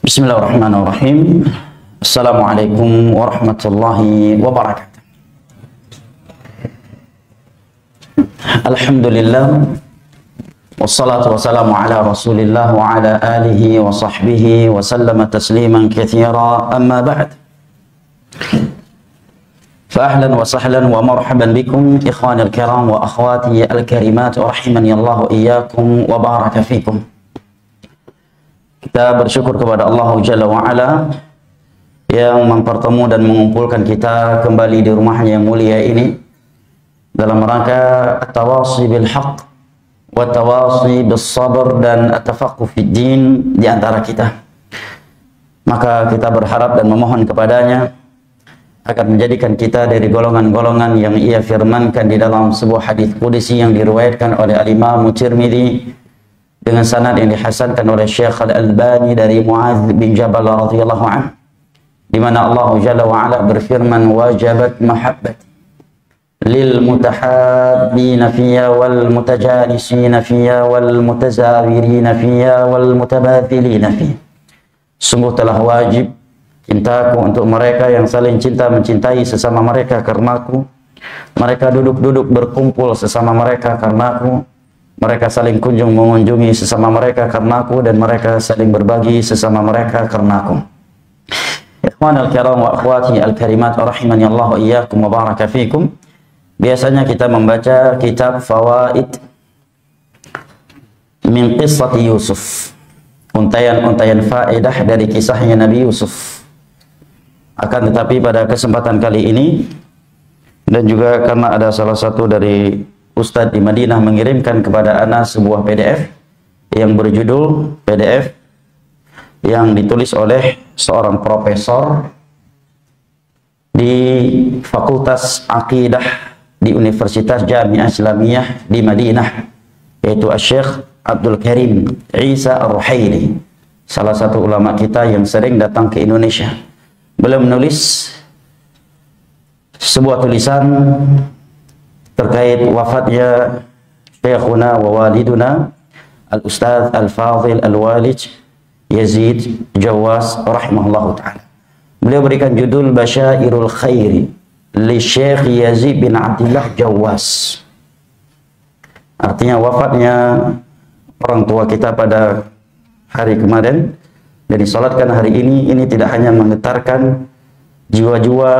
Bismillahirrahmanirrahim. Assalamualaikum warahmatullahi wabarakatuh. Alhamdulillah, wassalatu wassalamu ala rasulillah wa ala alihi wa sahbihi wa sallama tasliman katsira, amma ba'd. Fa ahlan wa sahlan wa marhaban bikum ikhwani al-kiram wa akhwati al-karimat, rahimani Allah wa iyyakum wa baraka fikum. Kita bersyukur kepada Allah Jalla wa'ala yang mempertemu dan mengumpulkan kita kembali di rumahnya yang mulia ini dalam rangka at-tawasi bil haqq wa tawasi bis sabr dan at-tafaqquh fid din di antara kita. Maka kita berharap dan memohon kepadanya agar menjadikan kita dari golongan-golongan yang ia firmankan di dalam sebuah hadis qudsi yang diriwayatkan oleh Al-Imam Tirmidzi dengan sanad yang dihasankan oleh Syekh Al-Albani dari Muadz bin Jabal radhiyallahu anhu, di mana Allah Jalla wa ala berfirman, wajabat mahabbati lil mutahabbina fiyya wal mutajalisina fiyya wal mutazawirina fiyya wal mutabathilina fiyya. Sungguh telah wajib cintaku untuk mereka yang saling cinta mencintai sesama mereka karenaku, mereka duduk-duduk berkumpul sesama mereka karenaku, mereka saling kunjung mengunjungi sesama mereka karenaku, dan mereka saling berbagi sesama mereka karenaku. Ikhwan al-kiram wa akhwati al-karimat, rahimani Allah wa iyyakum wa baraka fikum. Biasanya kita membaca kitab Fawaid min qissati Yusuf, untayan-untayan faedah dari kisahnya Nabi Yusuf. Akan tetapi pada kesempatan kali ini, dan juga karena ada salah satu dari Ustadz di Madinah mengirimkan kepada ana sebuah PDF yang berjudul PDF yang ditulis oleh seorang profesor di Fakultas Aqidah di Universitas Jami'ah Islamiyah di Madinah, yaitu Syekh Abdul Karim Isa Ar-Ruhaili, salah satu ulama kita yang sering datang ke Indonesia. Beliau menulis sebuah tulisan terkait wafatnya Syekhuna wa waliduna Al-Ustadz Al-Fadhil Al-Walid Yazid Jawas rahimahullah ta'ala. Beliau berikan judul Basyairul Khairi li Syekh Yazid bin Abdillah Jawas. Artinya wafatnya orang tua kita pada hari kemarin dan disolatkan hari ini tidak hanya menggetarkan jiwa-jiwa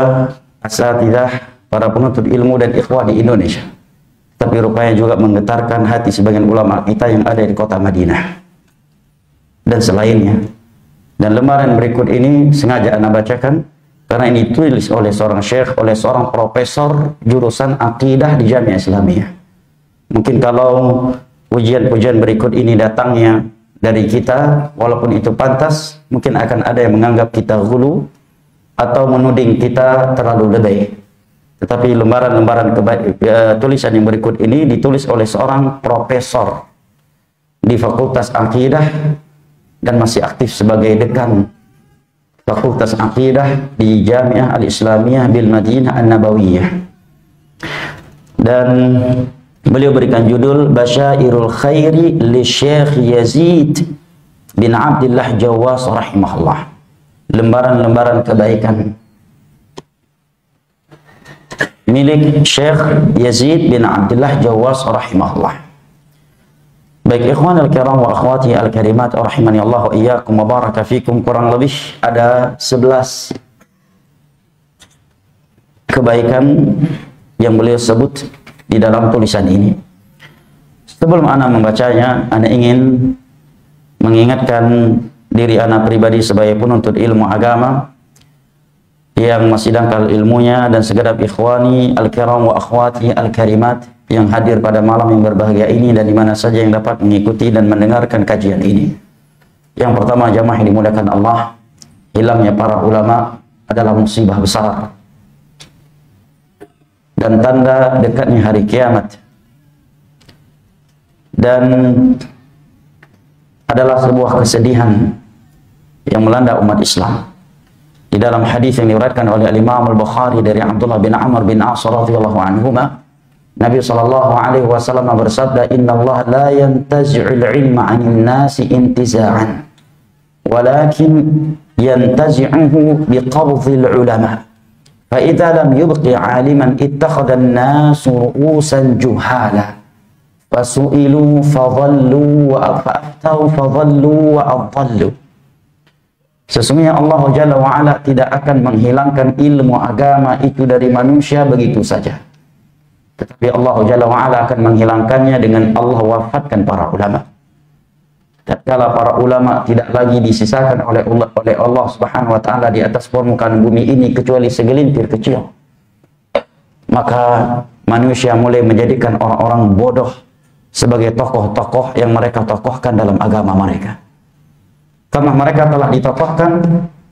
asatidzah, para penuntut ilmu dan ikhwah di Indonesia, tapi rupanya juga menggetarkan hati sebagian ulama kita yang ada di kota Madinah dan selainnya. Dan lembaran berikut ini sengaja Anda bacakan karena ini ditulis oleh seorang syekh, oleh seorang profesor jurusan akidah di Jami'ah Islamiyah. Mungkin kalau pujian-pujian berikut ini datangnya dari kita, walaupun itu pantas, mungkin akan ada yang menganggap kita ghulu atau menuding kita terlalu lebay. Tetapi lembaran-lembaran tulisan yang berikut ini ditulis oleh seorang profesor di Fakultas Aqidah dan masih aktif sebagai dekan Fakultas Aqidah di Jami'ah Al-Islamiyah bil Madinah An-Nabawiyah. Dan beliau berikan judul Basyairul Khairi li Syekh Yazid bin Abdillah Jawas rahimahullah. Lembaran-lembaran kebaikan milik Syekh Yazid bin Abdillah Jawas rahimahullah. Baik ikhwan al-kiram wa akhwati al-karimat, rahimani Allah wa iyyakum wa baraka fikum. Kurang lebih ada 11 kebaikan yang beliau sebut di dalam tulisan ini. Sebelum ana membacanya, ana ingin mengingatkan diri ana pribadi sebagai penuntut ilmu agama yang masih dangkal ilmunya, dan segenap ikhwani al-kiram wa akhwati al-karimat yang hadir pada malam yang berbahagia ini dan di mana saja yang dapat mengikuti dan mendengarkan kajian ini. Yang pertama, jamaah yang dimuliakan Allah, hilangnya para ulama adalah musibah besar dan tanda dekatnya hari kiamat, dan adalah sebuah kesedihan yang melanda umat Islam. Di dalam hadis yang diriwayatkan oleh Imam Al-Bukhari dari Abdullah bin Amr bin As radhiyallahu anhuma, Nabi sallallahu alaihi wasallam bersabda, "Innallaha la yantazi'ul ilma 'anil nasi intiza'an walakin yantazi'uhu biqabdhil ulama. Fa idza lam yubqi 'aliman ittakhadha an-nasu ru'usan juhala fasu'ilu fadhallu wa aftau fadhallu wa adallu. Sesungguhnya Allah Jalla wa Ala tidak akan menghilangkan ilmu agama itu dari manusia begitu saja. Tetapi Allah Jalla wa Ala akan menghilangkannya dengan Allah wafatkan para ulama. Tatkala para ulama tidak lagi disisakan oleh Allah Subhanahu wa taala di atas permukaan bumi ini kecuali segelintir kecil, maka manusia mulai menjadikan orang-orang bodoh sebagai tokoh-tokoh yang mereka tokohkan dalam agama mereka. Karena mereka telah ditokohkan,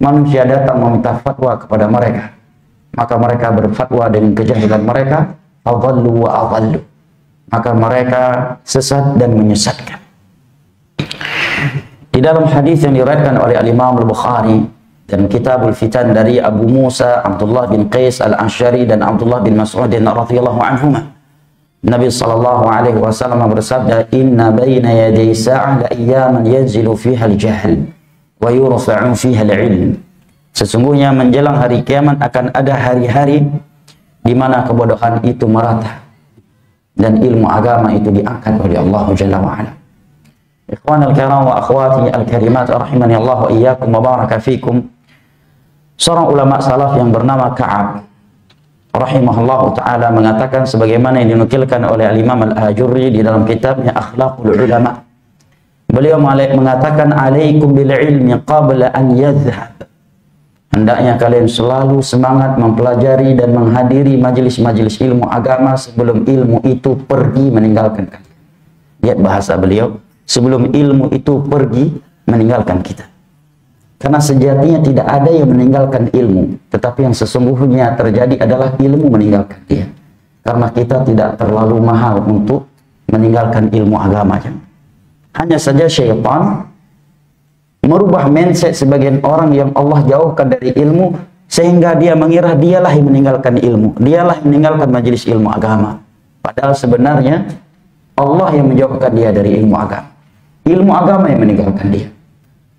manusia datang meminta fatwa kepada mereka, maka mereka berfatwa dengan kejahilan mereka, adallu wa adallu, maka mereka sesat dan menyesatkan. Di dalam hadis yang diriwayatkan oleh Al-Imam Al-Bukhari dan Kitabul Fitan dari Abu Musa, Abdullah bin Qais Al-Ash'ari dan Abdullah bin Mas'ud radhiyallahu anhuma, Nabi sallallahu alaihi wasallam bersabda, "Inna baina yaday sa'ah la ayyaman yanzilu fiha al-jahl wa yurfa'u fiha al-'ilm." Sesungguhnya menjelang hari kiamat akan ada hari-hari di mana kebodohan itu merata dan ilmu agama itu diangkat oleh Allah Jalla wa Ala. Ikhwanul kiram wa akhwati al-karimat rahimani Allah wa iyyakum wa baraka fikum. Seorang ulama salaf yang bernama Ka'ab rahimahullah taala mengatakan sebagaimana yang dinukilkan oleh Al-Imam Al-Ajurri di dalam kitabnya Akhlaqul Ulama. Beliau mengatakan, "Alaikum bil ilmi qabla an yadhhab." Hendaknya kalian selalu semangat mempelajari dan menghadiri majelis-majelis ilmu agama sebelum ilmu itu pergi meninggalkan kalian. Lihat bahasa beliau, sebelum ilmu itu pergi meninggalkan kita. Karena sejatinya tidak ada yang meninggalkan ilmu, tetapi yang sesungguhnya terjadi adalah ilmu meninggalkan dia. Karena kita tidak terlalu mahal untuk meninggalkan ilmu agamanya. Hanya saja syaitan merubah mindset sebagian orang yang Allah jauhkan dari ilmu, sehingga dia mengira dialah yang meninggalkan ilmu, dialah yang meninggalkan majelis ilmu agama. Padahal sebenarnya Allah yang menjauhkan dia dari ilmu agama. Ilmu agama yang meninggalkan dia.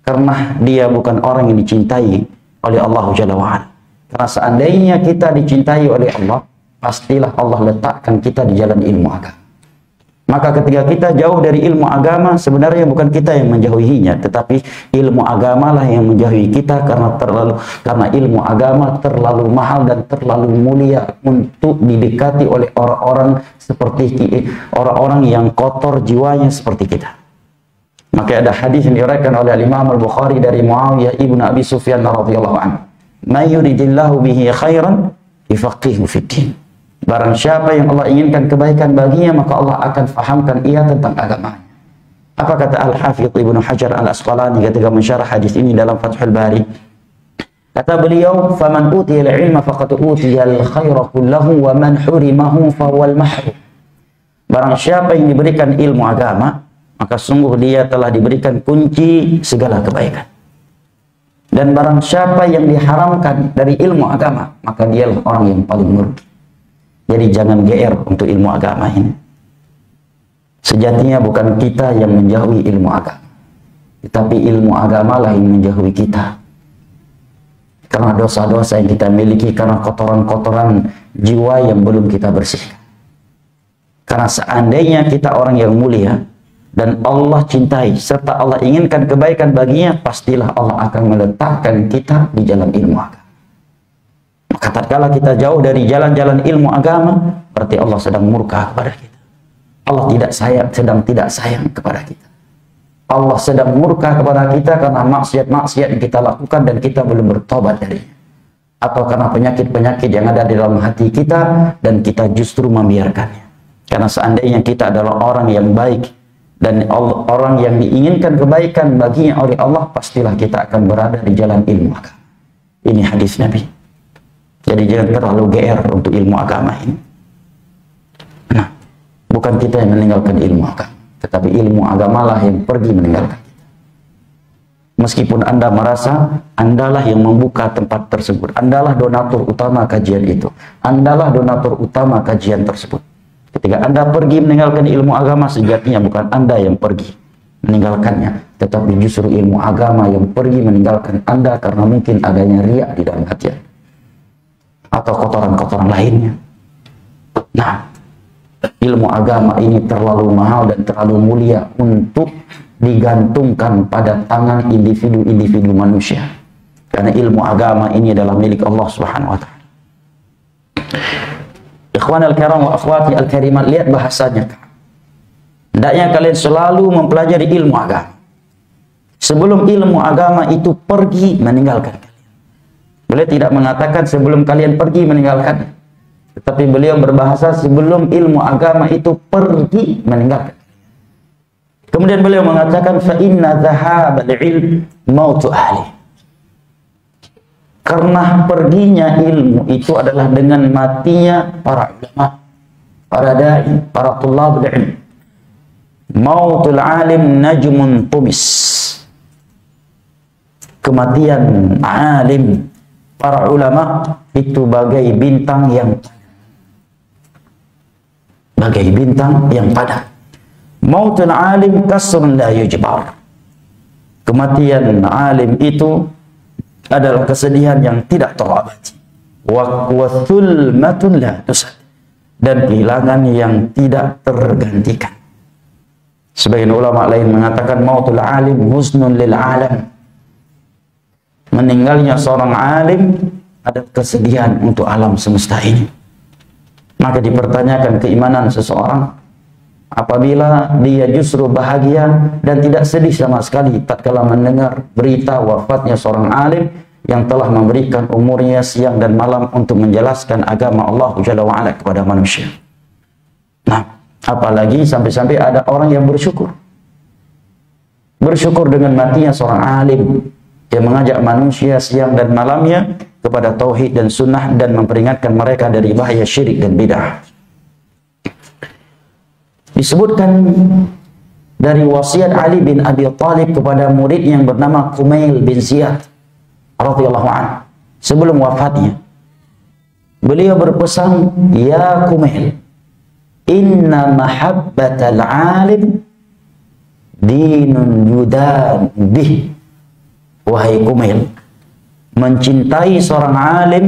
Karena dia bukan orang yang dicintai oleh Allah Jalla wa'ala. Karena seandainya kita dicintai oleh Allah, pastilah Allah letakkan kita di jalan ilmu agama. Maka ketika kita jauh dari ilmu agama, sebenarnya bukan kita yang menjauhinya, tetapi ilmu agamalah yang menjauhi kita, karena ilmu agama terlalu mahal dan terlalu mulia untuk didekati oleh orang-orang seperti orang-orang yang kotor jiwanya seperti kita. Maka ada hadis yang diriwayatkan oleh Imam Al-Bukhari dari Muawiyah ibnu Abi Sufyan radhiyallahu anhu, "May yuridillahu bihi khairan yufaqihu fid-din." Barang siapa yang Allah inginkan kebaikan baginya, maka Allah akan fahamkan ia tentang agamanya. Apa kata Al-Hafidh Ibnu Hajar Al-Asqalani ketika mensyarah hadis ini dalam Fathul Bari? Kata beliau, "Faman utiyal ilma faqad utiyal khaira kullahu wa man hurimahu fahuwal mahrum." Barang siapa yang diberikan ilmu agama, maka sungguh dia telah diberikan kunci segala kebaikan. Dan barang siapa yang diharamkan dari ilmu agama, maka dialah orang yang paling merugi. Jadi jangan GR untuk ilmu agama ini. Sejatinya bukan kita yang menjauhi ilmu agama, tetapi ilmu agamalah yang menjauhi kita. Karena dosa-dosa yang kita miliki, karena kotoran-kotoran jiwa yang belum kita bersihkan. Karena seandainya kita orang yang mulia dan Allah cintai serta Allah inginkan kebaikan baginya, pastilah Allah akan meletakkan kita di jalan ilmu agama. Maka tatkala kita jauh dari jalan-jalan ilmu agama, berarti Allah sedang murka kepada kita. Allah sedang tidak sayang kepada kita. Allah sedang murka kepada kita karena maksiat-maksiat yang kita lakukan dan kita belum bertobat darinya. Atau karena penyakit-penyakit yang ada di dalam hati kita dan kita justru membiarkannya. Karena seandainya kita adalah orang yang baik dan orang yang diinginkan kebaikan baginya oleh Allah, pastilah kita akan berada di jalan ilmu agama. Ini hadis Nabi. Jadi jangan terlalu GR untuk ilmu agama ini. Nah, bukan kita yang meninggalkan ilmu agama, tetapi ilmu agamalah yang pergi meninggalkan kita. Meskipun Anda merasa Andalah yang membuka tempat tersebut, Andalah donatur utama kajian itu, Andalah donatur utama kajian tersebut. Ketika Anda pergi meninggalkan ilmu agama, sejatinya bukan Anda yang pergi, meninggalkannya, tetapi justru ilmu agama yang pergi meninggalkan Anda karena mungkin adanya riya di dalam hati atau kotoran-kotoran lainnya. Nah, ilmu agama ini terlalu mahal dan terlalu mulia untuk digantungkan pada tangan individu-individu manusia, karena ilmu agama ini adalah milik Allah Subhanahu wa taala. Ikhwan al-kiram wa akhwati al-karimat, lihat bahasanya. Hendaknya kalian selalu mempelajari ilmu agama sebelum ilmu agama itu pergi meninggalkan kalian. Beliau tidak mengatakan sebelum kalian pergi meninggalkan, tetapi beliau berbahasa sebelum ilmu agama itu pergi meninggalkan. Kemudian beliau mengatakan fa inna dhahabal ilm mautu ahli. Karena perginya ilmu itu adalah dengan matinya para ulama, para dai, para thulabul ilm. Mautul alim najmun tumis. Kematian alim, para ulama itu bagai bintang yang padam. Mautul alim kasrun la yujbar. Kematian alim itu adalah kesedihan yang tidak terobati. Wa thulmatun la tusad, dan kehilangan yang tidak tergantikan. Sebagian ulama lain mengatakan mautul alim husnun lil alam. Meninggalnya seorang alim ada kesedihan untuk alam semesta ini. Maka dipertanyakan keimanan seseorang apabila dia justru bahagia dan tidak sedih sama sekali tatkala mendengar berita wafatnya seorang alim yang telah memberikan umurnya siang dan malam untuk menjelaskan agama Allah Jalla wa'ala kepada manusia. Nah, apalagi sampai-sampai ada orang yang bersyukur dengan matinya seorang alim yang mengajak manusia siang dan malamnya kepada tauhid dan sunnah dan memperingatkan mereka dari bahaya syirik dan bid'ah. Disebutkan dari wasiat Ali bin Abi Thalib kepada murid yang bernama Kumail bin Ziyad radhiyallahu anhu sebelum wafatnya. Beliau berpesan, ya Kumail, inna mahabbatal alim dinun yudan bih. Wahai Kumail, mencintai seorang alim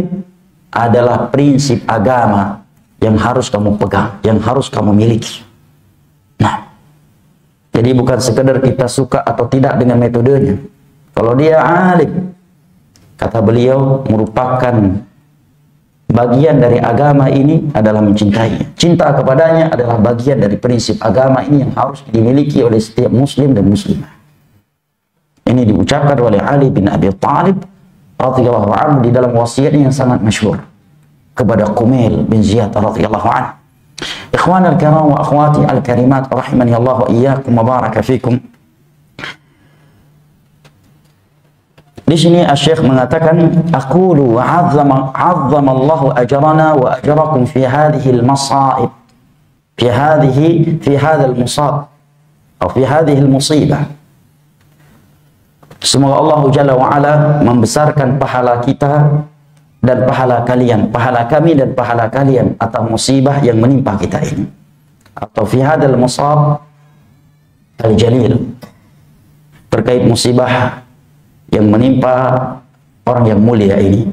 adalah prinsip agama yang harus kamu pegang, yang harus kamu miliki. Nah, jadi bukan sekedar kita suka atau tidak dengan metodenya. Kalau dia alim, kata beliau, merupakan bagian dari agama ini adalah mencintainya. Cinta kepadanya adalah bagian dari prinsip agama ini yang harus dimiliki oleh setiap muslim dan muslimah. Ini diucapkan oleh Ali bin Abi Thalib radhiyallahu anhu di dalam wasiatnya yang sangat masyhur kepada Kumail bin Ziyad radhiyallahu anhu. Ikhwan al-kiram wa akhwati al-karimat rahimani Allah wa iyyakum wa baraka fikum. Di sini Asy-Syaikh mengatakan, aqulu wa 'azzama Allahu ajrana wa ajrakum fi hadhihi al-masa'ib, fi hadha al-musab atau fi hadhihi al-musibah. Semoga Allah Jalla wa'ala membesarkan pahala kita dan pahala kalian, pahala kami dan pahala kalian atas musibah yang menimpa kita ini. Atau fi hadzal musab al-jalil, terkait musibah yang menimpa orang yang mulia ini.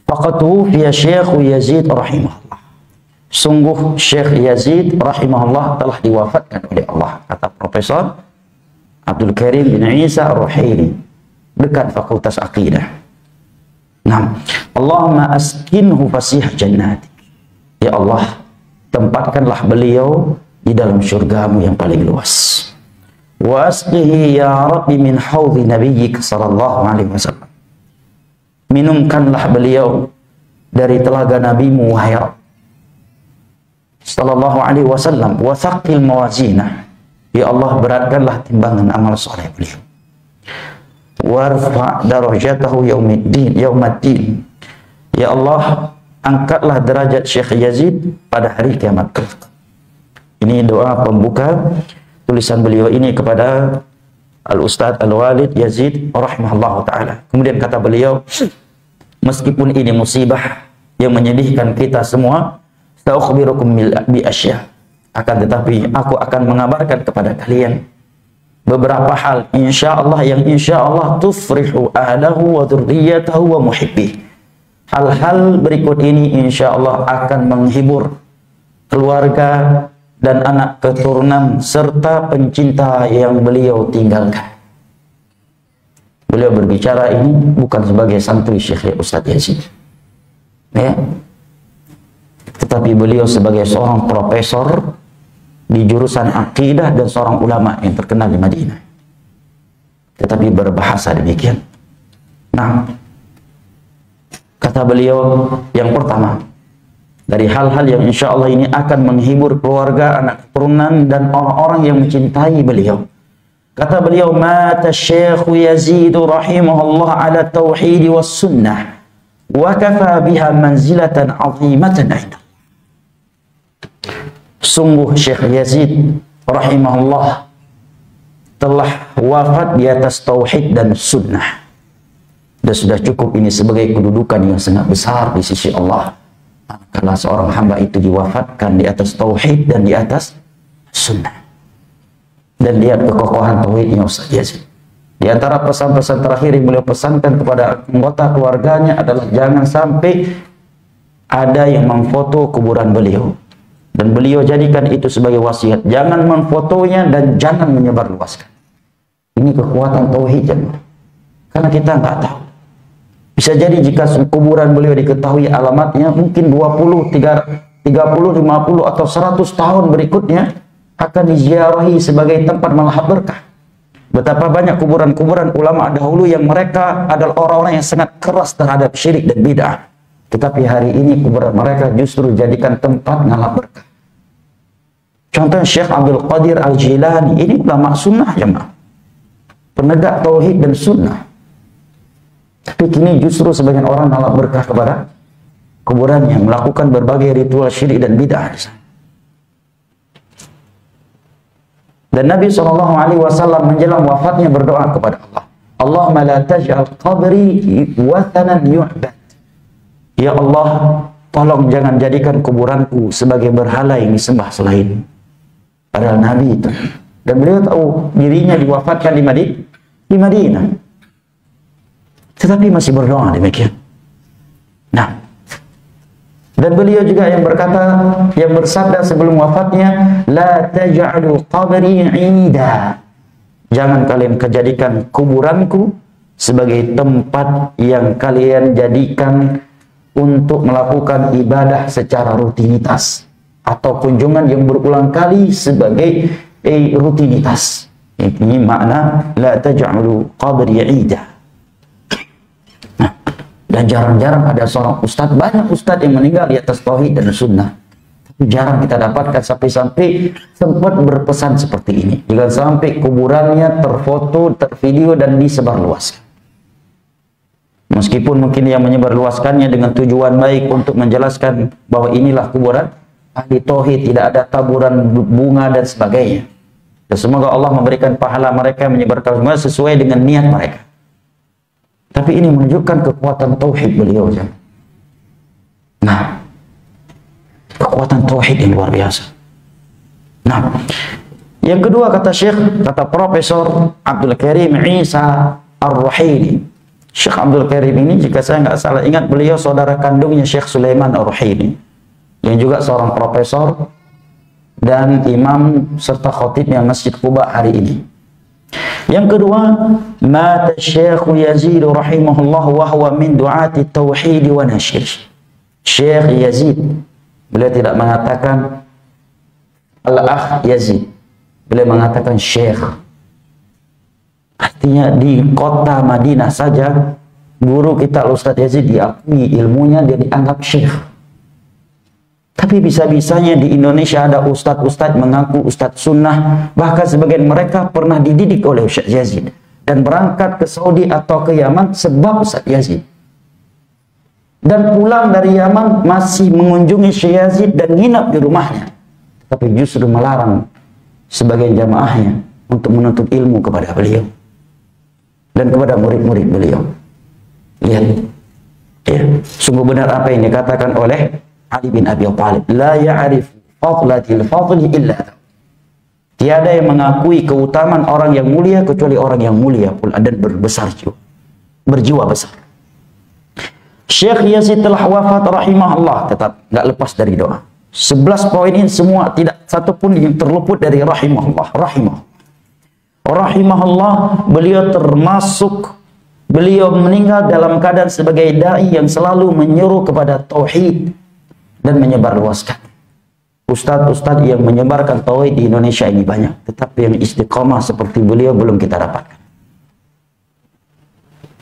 Faqad tuwfiya Syekh Yazid rahimahullah. Sungguh Syekh Yazid rahimahullah telah diwafatkan oleh Allah, kata Profesor Abdul Karim bin Isa Ar-Ruhaili, dekat Fakultas Aqidah. Nah, Allahumma askinhu fasih jannatik. Ya Allah, tempatkanlah beliau di dalam syurgamu yang paling luas. Wa asqihi ya Rabbi min haudhi nabiyyik sallallahu alaihi wasallam. Minumkanlah beliau dari telaga nabimu wahai Rabb sallallahu alaihi wasallam. Wa thaqqil mawazinah. Ya Allah, beratkanlah timbangan amal soleh beliau. Warfa' darajatahu yaumaddin. Ya Allah, angkatlah derajat Syekh Yazid pada hari kiamat kelak. Ini doa pembuka tulisan beliau ini kepada Al-Ustadz Al-Walid Yazid rahimahullah ta'ala. Kemudian kata beliau, meskipun ini musibah yang menyedihkan kita semua, sa'ukhbirukum bi asya', akan tetapi aku akan mengabarkan kepada kalian beberapa hal insya Allah yang insya Allah tufrihu ahlahu wa dzurriyyatahu wa muhibbih. Hal-hal berikut ini insya Allah akan menghibur keluarga dan anak keturunan serta pencinta yang beliau tinggalkan. Beliau berbicara ini bukan sebagai santri Syekh Ustaz Yazid, ya, tetapi beliau sebagai seorang profesor di jurusan akidah dan seorang ulama yang terkenal di Madinah, tetapi berbahasa demikian. Nah, kata beliau yang pertama dari hal-hal yang insya Allah ini akan menghibur keluarga, anak keturunan dan orang-orang yang mencintai beliau. Kata beliau, mata Syekh Yazid rahimahullah ala tauhid was sunnah wa kafa biha manzilatan 'azimatan 'inda. Sungguh Syekh Yazid rahimahullah telah wafat di atas tauhid dan sunnah, dan sudah cukup ini sebagai kedudukan yang sangat besar di sisi Allah karena seorang hamba itu diwafatkan di atas tauhid dan di atas sunnah. Dan lihat kekokohan tauhidnya Ustaz Yazid. Di antara pesan-pesan terakhir yang beliau pesankan kepada anggota keluarganya adalah jangan sampai ada yang memfoto kuburan beliau. Dan beliau jadikan itu sebagai wasiat. Jangan memfotonya dan jangan menyebarluaskan. Ini kekuatan tauhid, jemaah. Karena kita nggak tahu. Bisa jadi jika kuburan beliau diketahui alamatnya, mungkin 20, 30, 50 atau 100 tahun berikutnya akan diziarahi sebagai tempat melahap berkah. Betapa banyak kuburan-kuburan ulama dahulu yang mereka adalah orang-orang yang sangat keras terhadap syirik dan bid'ah. Tetapi hari ini kuburan mereka justru jadikan tempat ngalap berkah. Contoh Syekh Abdul Qadir Al-Jilani, ini ulama sunnah, jemaah, penegak tauhid dan sunnah. Tapi kini justru sebagian orang ngalap berkah kepada kuburannya, melakukan berbagai ritual syirik dan bid'ah. Dan Nabi SAW menjelang wafatnya berdoa kepada Allah, Allahumma la taj'al qabri wathanan yu'bad. Ya Allah, tolong jangan jadikan kuburanku sebagai berhala yang disembah selain. Padahal Nabi itu, dan beliau tahu dirinya diwafatkan di Madinah, tetapi masih berdoa demikian. Nah, dan beliau juga yang berkata, yang bersabda sebelum wafatnya, la taj'alu qabri 'ida. Jangan kalian kejadikan kuburanku sebagai tempat yang kalian jadikan untuk melakukan ibadah secara rutinitas atau kunjungan yang berulang kali sebagai rutinitas. Ini makna la taj'alu qabri 'ida. Nah, dan jarang-jarang ada seorang ustadz, banyak ustadz yang meninggal di atas tauhid dan sunnah. Tapi jarang kita dapatkan sampai sempat berpesan seperti ini. Jangan sampai kuburannya terfoto, tervideo dan disebarluaskan. Meskipun mungkin yang menyebarluaskannya dengan tujuan baik untuk menjelaskan bahwa inilah kuburan ahli tauhid, tidak ada taburan bunga dan sebagainya. Dan semoga Allah memberikan pahala mereka yang menyebarkan semua sesuai dengan niat mereka. Tapi ini menunjukkan kekuatan tauhid beliau. Nah, kekuatan tauhid yang luar biasa. Nah, yang kedua kata Syekh, kata Profesor Abdul Karim Isa Ar-Ruhaili. Syekh Abdul Karim ini, jika saya nggak salah ingat, beliau saudara kandungnya Syekh Sulaiman Ar-Ruhaili, yang juga seorang profesor dan imam serta khatibnya Masjid Quba hari ini. Yang kedua, mata Syekh Yazid rahimahullah wa huwa min du'ati tauhid wa nashr. Syekh Yazid, beliau tidak mengatakan Al-Akh Yazid, beliau mengatakan Syekh. Artinya di kota Madinah saja guru kita Ustaz Yazid diakui ilmunya, dia dianggap syekh. Tapi bisa-bisanya di Indonesia ada ustadz-ustadz mengaku ustadz sunnah, bahkan sebagian mereka pernah dididik oleh Ustaz Yazid dan berangkat ke Saudi atau ke Yaman sebab Ustaz Yazid, dan pulang dari Yaman masih mengunjungi Syekh Yazid dan nginap di rumahnya, tapi justru melarang sebagian jamaahnya untuk menuntut ilmu kepada beliau dan kepada murid-murid beliau. Lihat, ya, sungguh benar apa yang dikatakan oleh Ali bin Abi Thalib, la ya'rif fadlatil fadli illa. Tiada yang mengakui keutamaan orang yang mulia kecuali orang yang mulia pula dan berjiwa besar. Syekh Yazid telah wafat rahimahullah, tetap nggak lepas dari doa. 11 poin ini semua tidak satu pun yang terluput dari rahimahullah. Rahimahullah, beliau meninggal dalam keadaan sebagai dai yang selalu menyuruh kepada tauhid dan menyebarluaskan. Ustadz-ustadz yang menyebarkan tauhid di Indonesia ini banyak, tetapi yang istiqomah seperti beliau belum kita dapatkan.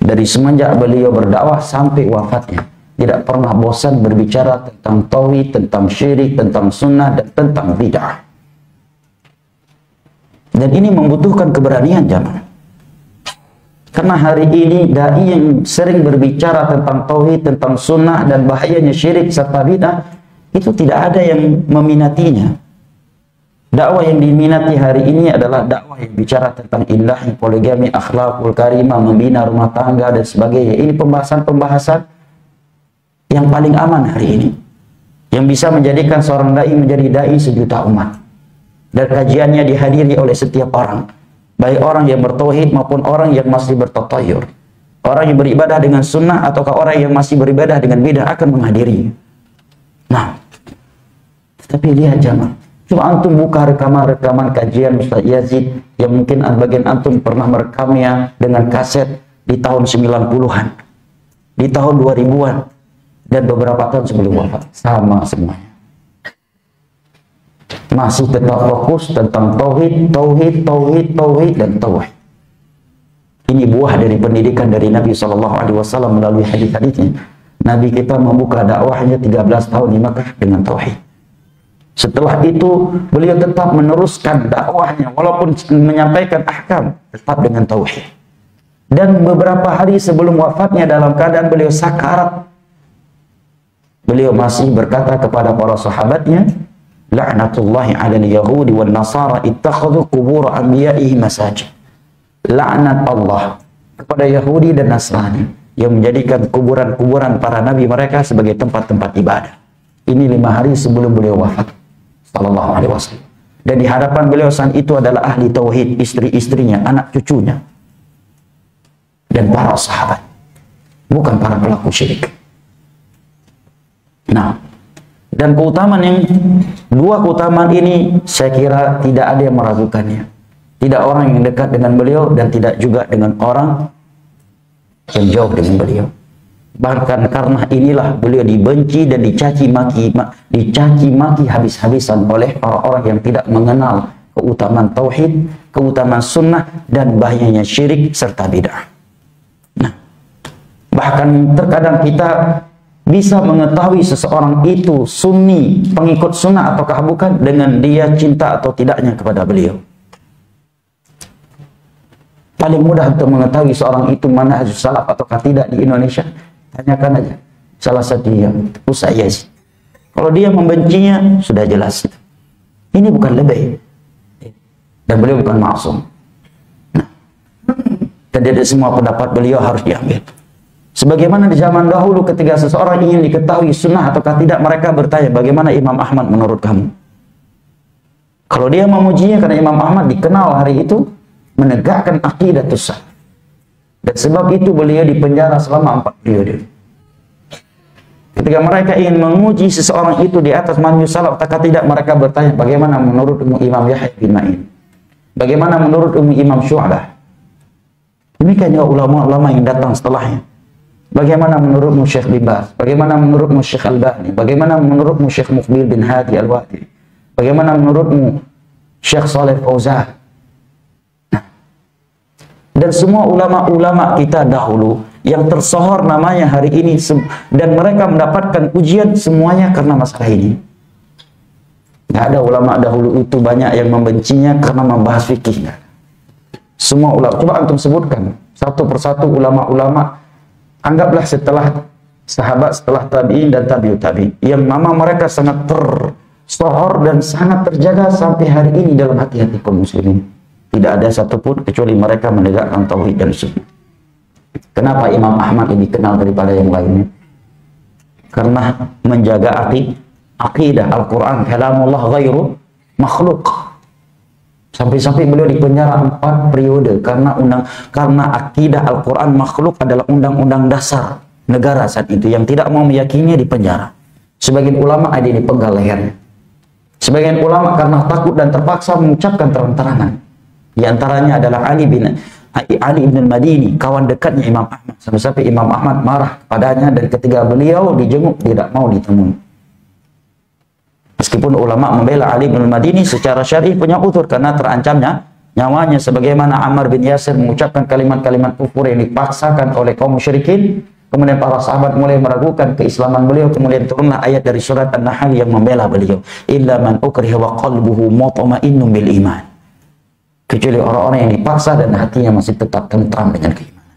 Dari semenjak beliau berdakwah sampai wafatnya, tidak pernah bosan berbicara tentang tauhid, tentang syirik, tentang sunnah, dan tentang bid'ah. Dan ini membutuhkan keberanian jamaah. Karena hari ini dai yang sering berbicara tentang tauhid, tentang sunnah, dan bahayanya syirik serta bid'ah, itu tidak ada yang meminatinya. Dakwah yang diminati hari ini adalah dakwah yang bicara tentang ilahi, poligami, akhlakul karimah, membina rumah tangga, dan sebagainya. Ini pembahasan-pembahasan yang paling aman hari ini, yang bisa menjadikan seorang dai menjadi dai sejuta umat. Dan kajiannya dihadiri oleh setiap orang, baik orang yang bertauhid maupun orang yang masih bertatayur, orang yang beribadah dengan sunnah ataukah orang yang masih beribadah dengan bidah akan menghadiri. Nah, tapi lihat jamaah, coba antum buka rekaman-rekaman kajian Ustaz Yazid yang mungkin bagian antum pernah merekamnya dengan kaset di tahun 90-an, di tahun 2000-an, dan beberapa tahun sebelum wafat. Sama semuanya. Masih tetap fokus tentang tauhid, dan tauhid. Ini buah dari pendidikan dari Nabi SAW melalui hadis-hadisnya. Nabi kita membuka dakwahnya 13 tahun di Makkah dengan tauhid. Setelah itu beliau tetap meneruskan dakwahnya walaupun menyampaikan ahkam tetap dengan tauhid. Dan beberapa hari sebelum wafatnya dalam keadaan beliau sakarat, beliau masih berkata kepada para sahabatnya, la'natullahi 'alal yahudi wan nasara ittakhadhu qubur anbiya'ihi masajid. Laknat Allah kepada Yahudi dan Nasrani yang menjadikan kuburan-kuburan para nabi mereka sebagai tempat-tempat ibadah. Ini 5 hari sebelum beliau wafat sallallahu alaihi wasallam. Dan di hadapan beliau saat itu adalah ahli tauhid, istri-istrinya, anak cucunya, dan para sahabat, bukan para pelaku syirik. Nah, dan keutamaan yang dua keutamaan ini saya kira tidak ada yang meragukannya. Tidak orang yang dekat dengan beliau dan tidak juga dengan orang yang jauh dengan beliau. Bahkan karena inilah beliau dibenci dan dicaci maki habis-habisan oleh orang-orang yang tidak mengenal keutamaan tauhid, keutamaan sunnah, dan bahayanya syirik serta bid'ah. Nah, bahkan terkadang kita bisa mengetahui seseorang itu sunni, pengikut sunnah ataukah bukan dengan dia cinta atau tidaknya kepada beliau. Paling mudah untuk mengetahui seorang itu mana manhaj salaf ataukah tidak di Indonesia, tanyakan aja salah satu yang Ustaz Yazid. Kalau dia membencinya sudah jelas. Ini bukan lebih, dan beliau bukan maksum. Nah, dan dari semua pendapat beliau harus diambil. Sebagaimana di zaman dahulu ketika seseorang ingin diketahui sunnah ataukah tidak, mereka bertanya, bagaimana Imam Ahmad menurut kamu? Kalau dia memujinya karena Imam Ahmad dikenal hari itu menegakkan aqidatus salaf. Dan sebab itu beliau dipenjara selama 4 periode. Ketika mereka ingin menguji seseorang itu di atas manhaj salaf ataukah tidak, mereka bertanya, bagaimana menurut Imam Yahya bin Ma'in? Bagaimana menurut Imam Syu'bah? Demikian juga ulama-ulama yang datang setelahnya. Bagaimana menurutmu Syekh bin Baz? Bagaimana menurutmu Syekh Albani? Bagaimana menurutmu Syekh Muqbil bin Hadi Al-Wadi? Bagaimana menurutmu Syekh Saleh Fauzan? Dan semua ulama-ulama kita dahulu yang tersohor namanya hari ini, dan mereka mendapatkan ujian semuanya karena masalah ini. Tidak ada ulama dahulu itu banyak yang membencinya karena membahas fikih. Semua ulama, coba antum sebutkan satu persatu ulama-ulama, anggaplah setelah sahabat, setelah tabi'in dan tabi'ut tabi'in, yang nama mereka sangat tersohor dan sangat terjaga sampai hari ini dalam hati-hati kaum muslimin. Tidak ada satupun kecuali mereka menegakkan tauhid dan sunnah. Kenapa Imam Ahmad lebih kenal daripada yang lainnya? Karena menjaga aqidah Al-Quran kalamullah ghairu makhluk. Sampai-sampai beliau dipenjara 4 periode karena akidah Al-Quran makhluk adalah undang-undang dasar negara saat itu, yang tidak mau meyakininya dipenjara. Sebagian ulama ada di penggal lehernya. Sebagian ulama karena takut dan terpaksa mengucapkan terang-terangan. Di antaranya adalah Ali bin al-Madini, kawan dekatnya Imam Ahmad. Sampai-sampai Imam Ahmad marah padanya, dan ketika beliau dijenguk tidak mau ditemui. Meskipun ulama membela Ali bin al-Madini secara syar'i punya udzur karena terancamnya nyawanya, sebagaimana Ammar bin Yasir mengucapkan kalimat-kalimat kufur yang dipaksakan oleh kaum musyrikin. Kemudian para sahabat mulai meragukan keislaman beliau, kemudian turunlah ayat dari surat An-Nahl yang membela beliau, illa man ukriha wa qalbuhu mutma'innun bil iman, kecuali orang-orang yang dipaksa dan hatinya masih tetap tentram dengan keimanan.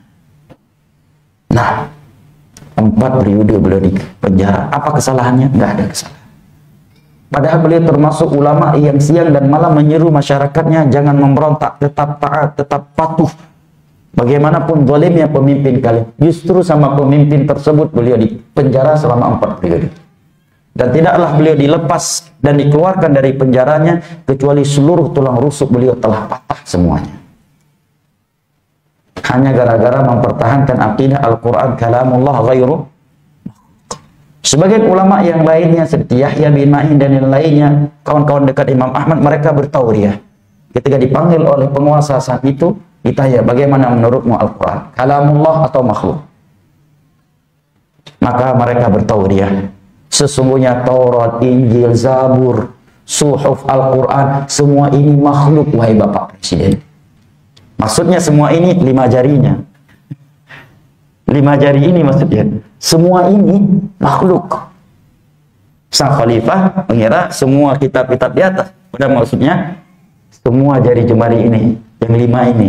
Nah, 4 periode beliau di penjara. Apa kesalahannya? Nggak ada kesalahan. Padahal beliau termasuk ulama yang siang dan malam menyeru masyarakatnya jangan memberontak, tetap taat, tetap patuh. Bagaimanapun zalimnya pemimpin kalian. Justru sama pemimpin tersebut beliau dipenjara selama 4 periode. Dan tidaklah beliau dilepas dan dikeluarkan dari penjaranya kecuali seluruh tulang rusuk beliau telah patah semuanya. Hanya gara-gara mempertahankan akidah Al-Quran kalamullah ghairu. Sebagian ulama yang lainnya seperti Yahya bin Ma'in dan yang lainnya, kawan-kawan dekat Imam Ahmad, mereka bertauriah. Ketika dipanggil oleh penguasa saat itu, ditanya, bagaimana menurutmu Al-Quran? Kalamullah atau makhluk? Maka mereka bertauriah. Sesungguhnya Taurat, Injil, Zabur, Suhuf Al-Quran, semua ini makhluk, wahai Bapak Presiden. Maksudnya semua ini 5 jarinya. 5 jari ini maksudnya. Semua ini makhluk. Sang khalifah mengira semua kitab-kitab di atas. Padahal maksudnya semua jari jemari ini, yang 5 ini.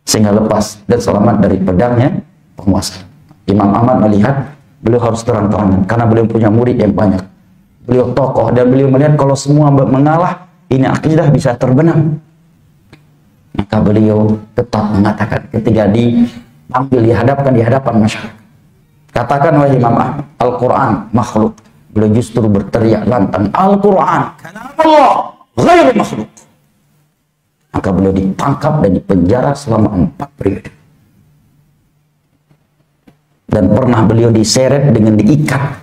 Sehingga lepas dan selamat dari pedangnya penguasa. Imam Ahmad melihat beliau harus terang-terangan karena beliau punya murid yang banyak. Beliau tokoh dan beliau melihat kalau semua mengalah, ini akidah bisa terbenam. Maka beliau tetap mengatakan ketika dipanggil, dihadapkan di hadapan masyarakat. Katakan wahai Imam Ahmad, Al-Quran makhluk. Beliau justru berteriak lantang, Al-Quran kalamullah ghairu makhluk. Maka beliau ditangkap dan dipenjara selama 4 periode. Dan pernah beliau diseret dengan diikat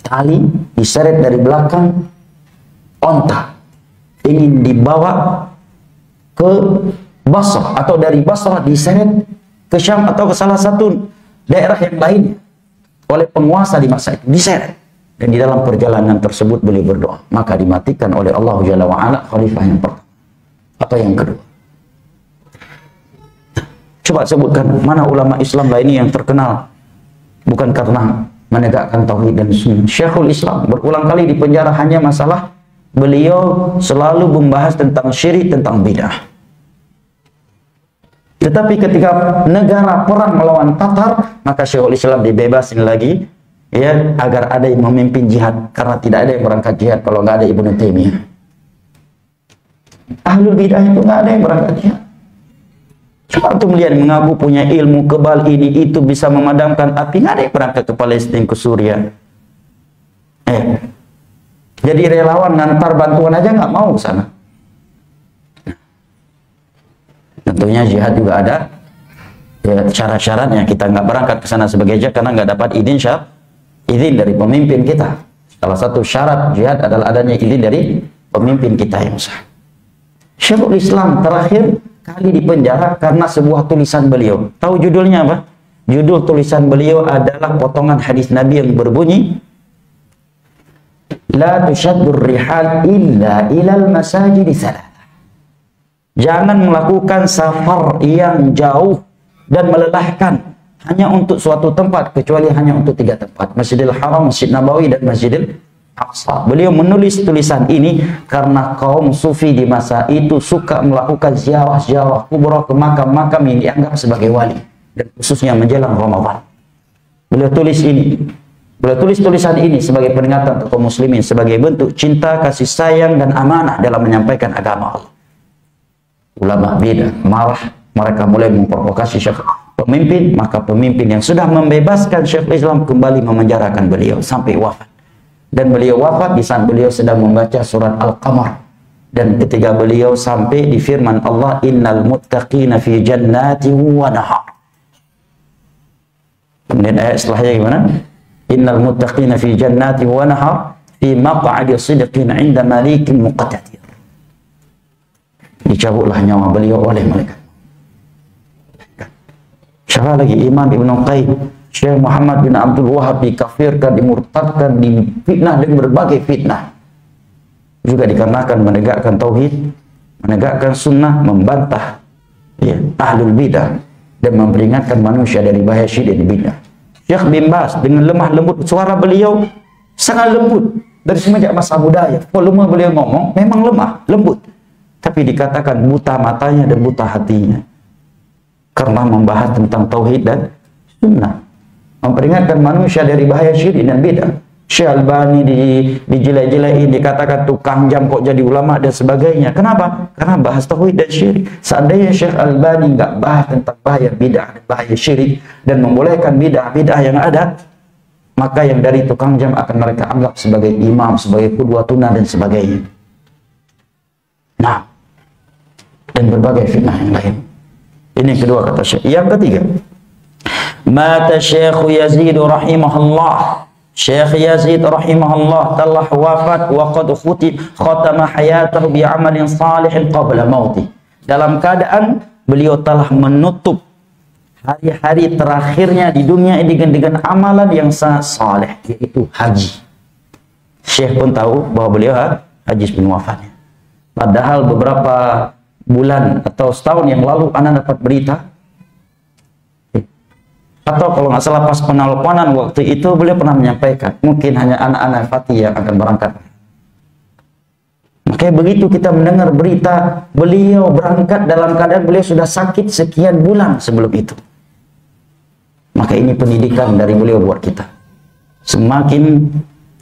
tali, diseret dari belakang onta, ingin dibawa ke Basrah, atau dari Basrah diseret ke Syam atau ke salah satu daerah yang lainnya oleh penguasa di masa itu, diseret. Dan di dalam perjalanan tersebut beliau berdoa, maka dimatikan oleh Allah Jalla wa'ala khalifah yang pertama atau yang kedua. Coba sebutkan mana ulama Islam lainnya yang terkenal bukan karena menegakkan tauhid dan sunnah. Syekhul Islam berulang kali di penjara hanya masalah beliau selalu membahas tentang syirik, tentang bid'ah. Tetapi ketika negara perang melawan Tatar, maka Syekhul Islam dibebasin lagi, ya, agar ada yang memimpin jihad, karena tidak ada yang berangkat jihad kalau nggak ada Ibnu Taimiyah. Ahlul bidah itu nggak ada yang berangkat jihad. Coba untuk melihat, mengaku punya ilmu kebal ini itu bisa memadamkan api, nggak ada yang berangkat ke Palestina, ke Suriah. Jadi relawan ngantar bantuan aja nggak mau ke sana. Tentunya jihad juga ada ya, syarat-syaratnya. Kita nggak berangkat ke sana sebagai jihad karena nggak dapat izin dari pemimpin kita. Salah satu syarat jihad adalah adanya izin dari pemimpin kita yang sah. Syekhul Islam terakhir kali di penjara karena sebuah tulisan beliau. Tahu judulnya apa? Judul tulisan beliau adalah potongan hadis Nabi yang berbunyi, La tushaddur rihal illa ilal masajid salah. Jangan melakukan safar yang jauh dan melelahkan hanya untuk suatu tempat, kecuali hanya untuk 3 tempat. Masjidil Haram, Masjid Nabawi, dan Masjidil Aqsa. Beliau menulis tulisan ini karena kaum sufi di masa itu suka melakukan ziarah-ziarah kubra ke makam-makam yang dianggap sebagai wali, dan khususnya menjelang Ramadan. Beliau tulis ini. Beliau tulis tulisan ini sebagai peringatan untuk kaum muslimin, sebagai bentuk cinta, kasih sayang, dan amanah dalam menyampaikan agama Allah. Ulama bidah marah, mereka mulai memprovokasi Syekh pemimpin, maka pemimpin yang sudah membebaskan Syekhul Islam kembali memenjarakan beliau sampai wafat. Dan beliau wafat di saat beliau sedang membaca surat Al-Qamar Dan ketika beliau sampai di firman Allah, innal muttaqina fi jannati wa nahar. Kemudian ayat setelahnya gimana? Innal muttaqina fi jannati wa nahar fi maq'adi sidqin 'inda malikin muqtadir. Dicabutlah nyawa beliau oleh malaikat. Siapa lagi? Imam Ibn Qayyim, Syekh Muhammad bin Abdul Wahab dikafirkan, dimurtadkan, difitnah dengan berbagai fitnah. Juga dikarenakan menegakkan tauhid, menegakkan sunnah, membantah ya, ahlul bidah, dan memperingatkan manusia dari bahaya syirik dan bidah. Syekh bin Baz dengan lemah lembut, suara beliau sangat lembut dari semenjak masa budaya. Volume beliau ngomong memang lemah, lembut, tapi dikatakan buta matanya dan buta hatinya karena membahas tentang tauhid dan sunnah, memperingatkan manusia dari bahaya syirik dan bidah. Syekh Albani dijelek-jelekin, dikatakan tukang jam kok jadi ulama dan sebagainya. Kenapa? Karena bahas tauhid dan syirik. Seandainya Syekh Albani nggak bahas tentang bahaya bid'ah dan bahaya syirik dan membolehkan bid'ah yang ada, maka yang dari tukang jam akan mereka anggap sebagai imam, sebagai qudwatuna dan sebagainya. Nah, dan berbagai fitnah yang lain. Ini yang kedua kata Syekh. Yang ketiga, mata Syekh Yazid rahimahullah. Syekh Yazid rahimahullah telah wafat wa qad khatama hayatahu bi amalin salihin qabla mauti. Dalam keadaan beliau telah menutup hari-hari terakhirnya di dunia ini dengan amalan yang sangat saleh, yaitu haji. Syekh pun tahu bahwa beliau haji sebelum wafatnya. Padahal beberapa bulan atau setahun yang lalu anak dapat berita, atau kalau nggak salah pas penelponan waktu itu beliau pernah menyampaikan mungkin hanya anak-anak Fatih yang akan berangkat. Makanya begitu kita mendengar berita beliau berangkat dalam keadaan beliau sudah sakit sekian bulan sebelum itu, maka ini pendidikan dari beliau buat kita. Semakin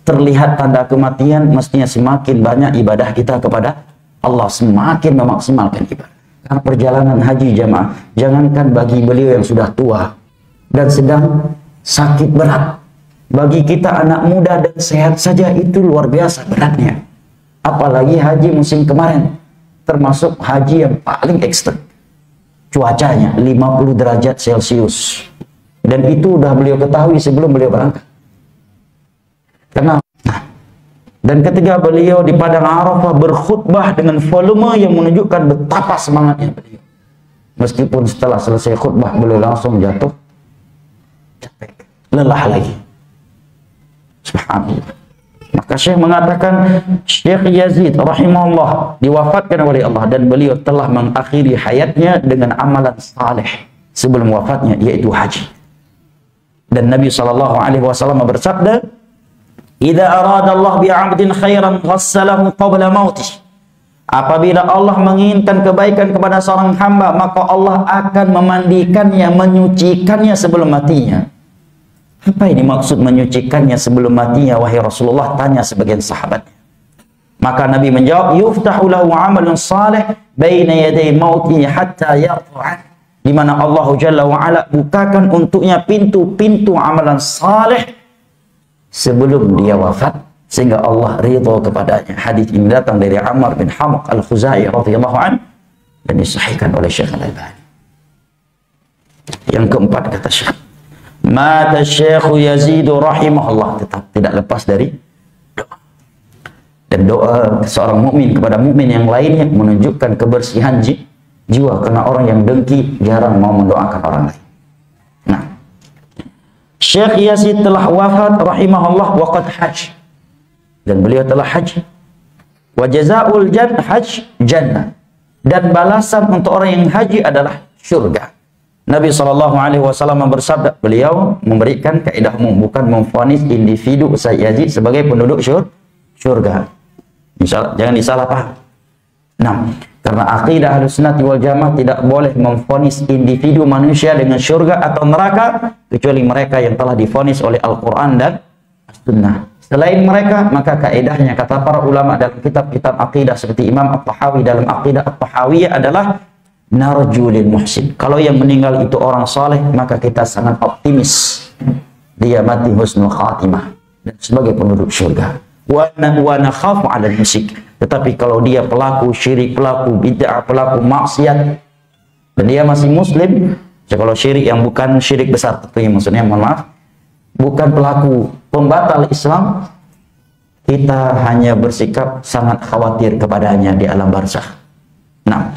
terlihat tanda kematian, mestinya semakin banyak ibadah kita kepada Allah, semakin memaksimalkan ibadah. Karena perjalanan haji jamaah, jangankan bagi beliau yang sudah tua dan sedang sakit berat, bagi kita anak muda dan sehat saja itu luar biasa beratnya. Apalagi haji musim kemarin, termasuk haji yang paling ekstrem. Cuacanya 50 derajat Celcius. Dan itu udah beliau ketahui sebelum beliau berangkat. Kenapa? Dan ketika beliau di Padang Arafah berkhutbah dengan volume yang menunjukkan betapa semangatnya beliau. Meskipun setelah selesai khutbah beliau langsung jatuh capek, lelah lagi. Subhanallah. Maka Syekh mengatakan, Syekh Yazid rahimahullah diwafatkan oleh Allah dan beliau telah mengakhiri hayatnya dengan amalan saleh sebelum wafatnya, yaitu haji. Dan Nabi SAW bersabda, "Idza arada Allah bi 'abdin khairan ghassalahu qabla mautih." Apabila Allah menginginkan kebaikan kepada seorang hamba, maka Allah akan memandikannya, menyucikannya sebelum matinya. Apa ini maksud menyucikannya sebelum matinya, wahai Rasulullah? Tanya sebagian sahabatnya. Maka Nabi menjawab, yuftahu lahu 'amalun salih baina yaday mautihi hatta yarfa'an. Di mana Allah Jalla wa Ala bukakan untuknya pintu-pintu amalan saleh sebelum dia wafat, sehingga Allah ridha kepadanya. Hadis ini datang dari Ammar bin Hamq al-Khuzai radhiyallahu an dan disahihkan oleh Syekh Al-Albani. Yang keempat kata Syekh, mata Syekh Yazid rahimahullah, tetap tidak lepas dari doa. Dan doa seorang mukmin kepada mukmin yang lainnya menunjukkan kebersihan jiwa, karena orang yang dengki jarang mau mendoakan orang lain. Nah, Syekh Yazid telah wafat rahimahullah waqad hajj, dan beliau telah haji. Wa jazaa'ul hajj jannah, dan balasan untuk orang yang haji adalah surga. Nabi SAW bersabda, beliau memberikan kaidah umum, bukan memvonis individu Syekh Yazid sebagai penduduk surga. Jangan disalah paham. Nah, karena akidah Ahlussunnah wal Jamaah tidak boleh memvonis individu manusia dengan surga atau neraka kecuali mereka yang telah divonis oleh Al-Quran dan As-Sunnah. Selain mereka, maka kaidahnya kata para ulama dalam kitab-kitab akidah seperti Imam At-Tahawi dalam Aqidah At-Tahawiyah adalah narju lil muhsin. Kalau yang meninggal itu orang saleh, maka kita sangat optimis dia mati husnul khatimah dan sebagai penduduk surga. wa nakhafu 'ala al-musyrik. Tetapi kalau dia pelaku syirik, pelaku bid'ah, pelaku maksiat dan dia masih muslim, kalau syirik yang bukan syirik besar tentunya, maksudnya mohon maaf, bukan pelaku pembatal Islam, kita hanya bersikap sangat khawatir kepadanya di alam barzakh. Nah,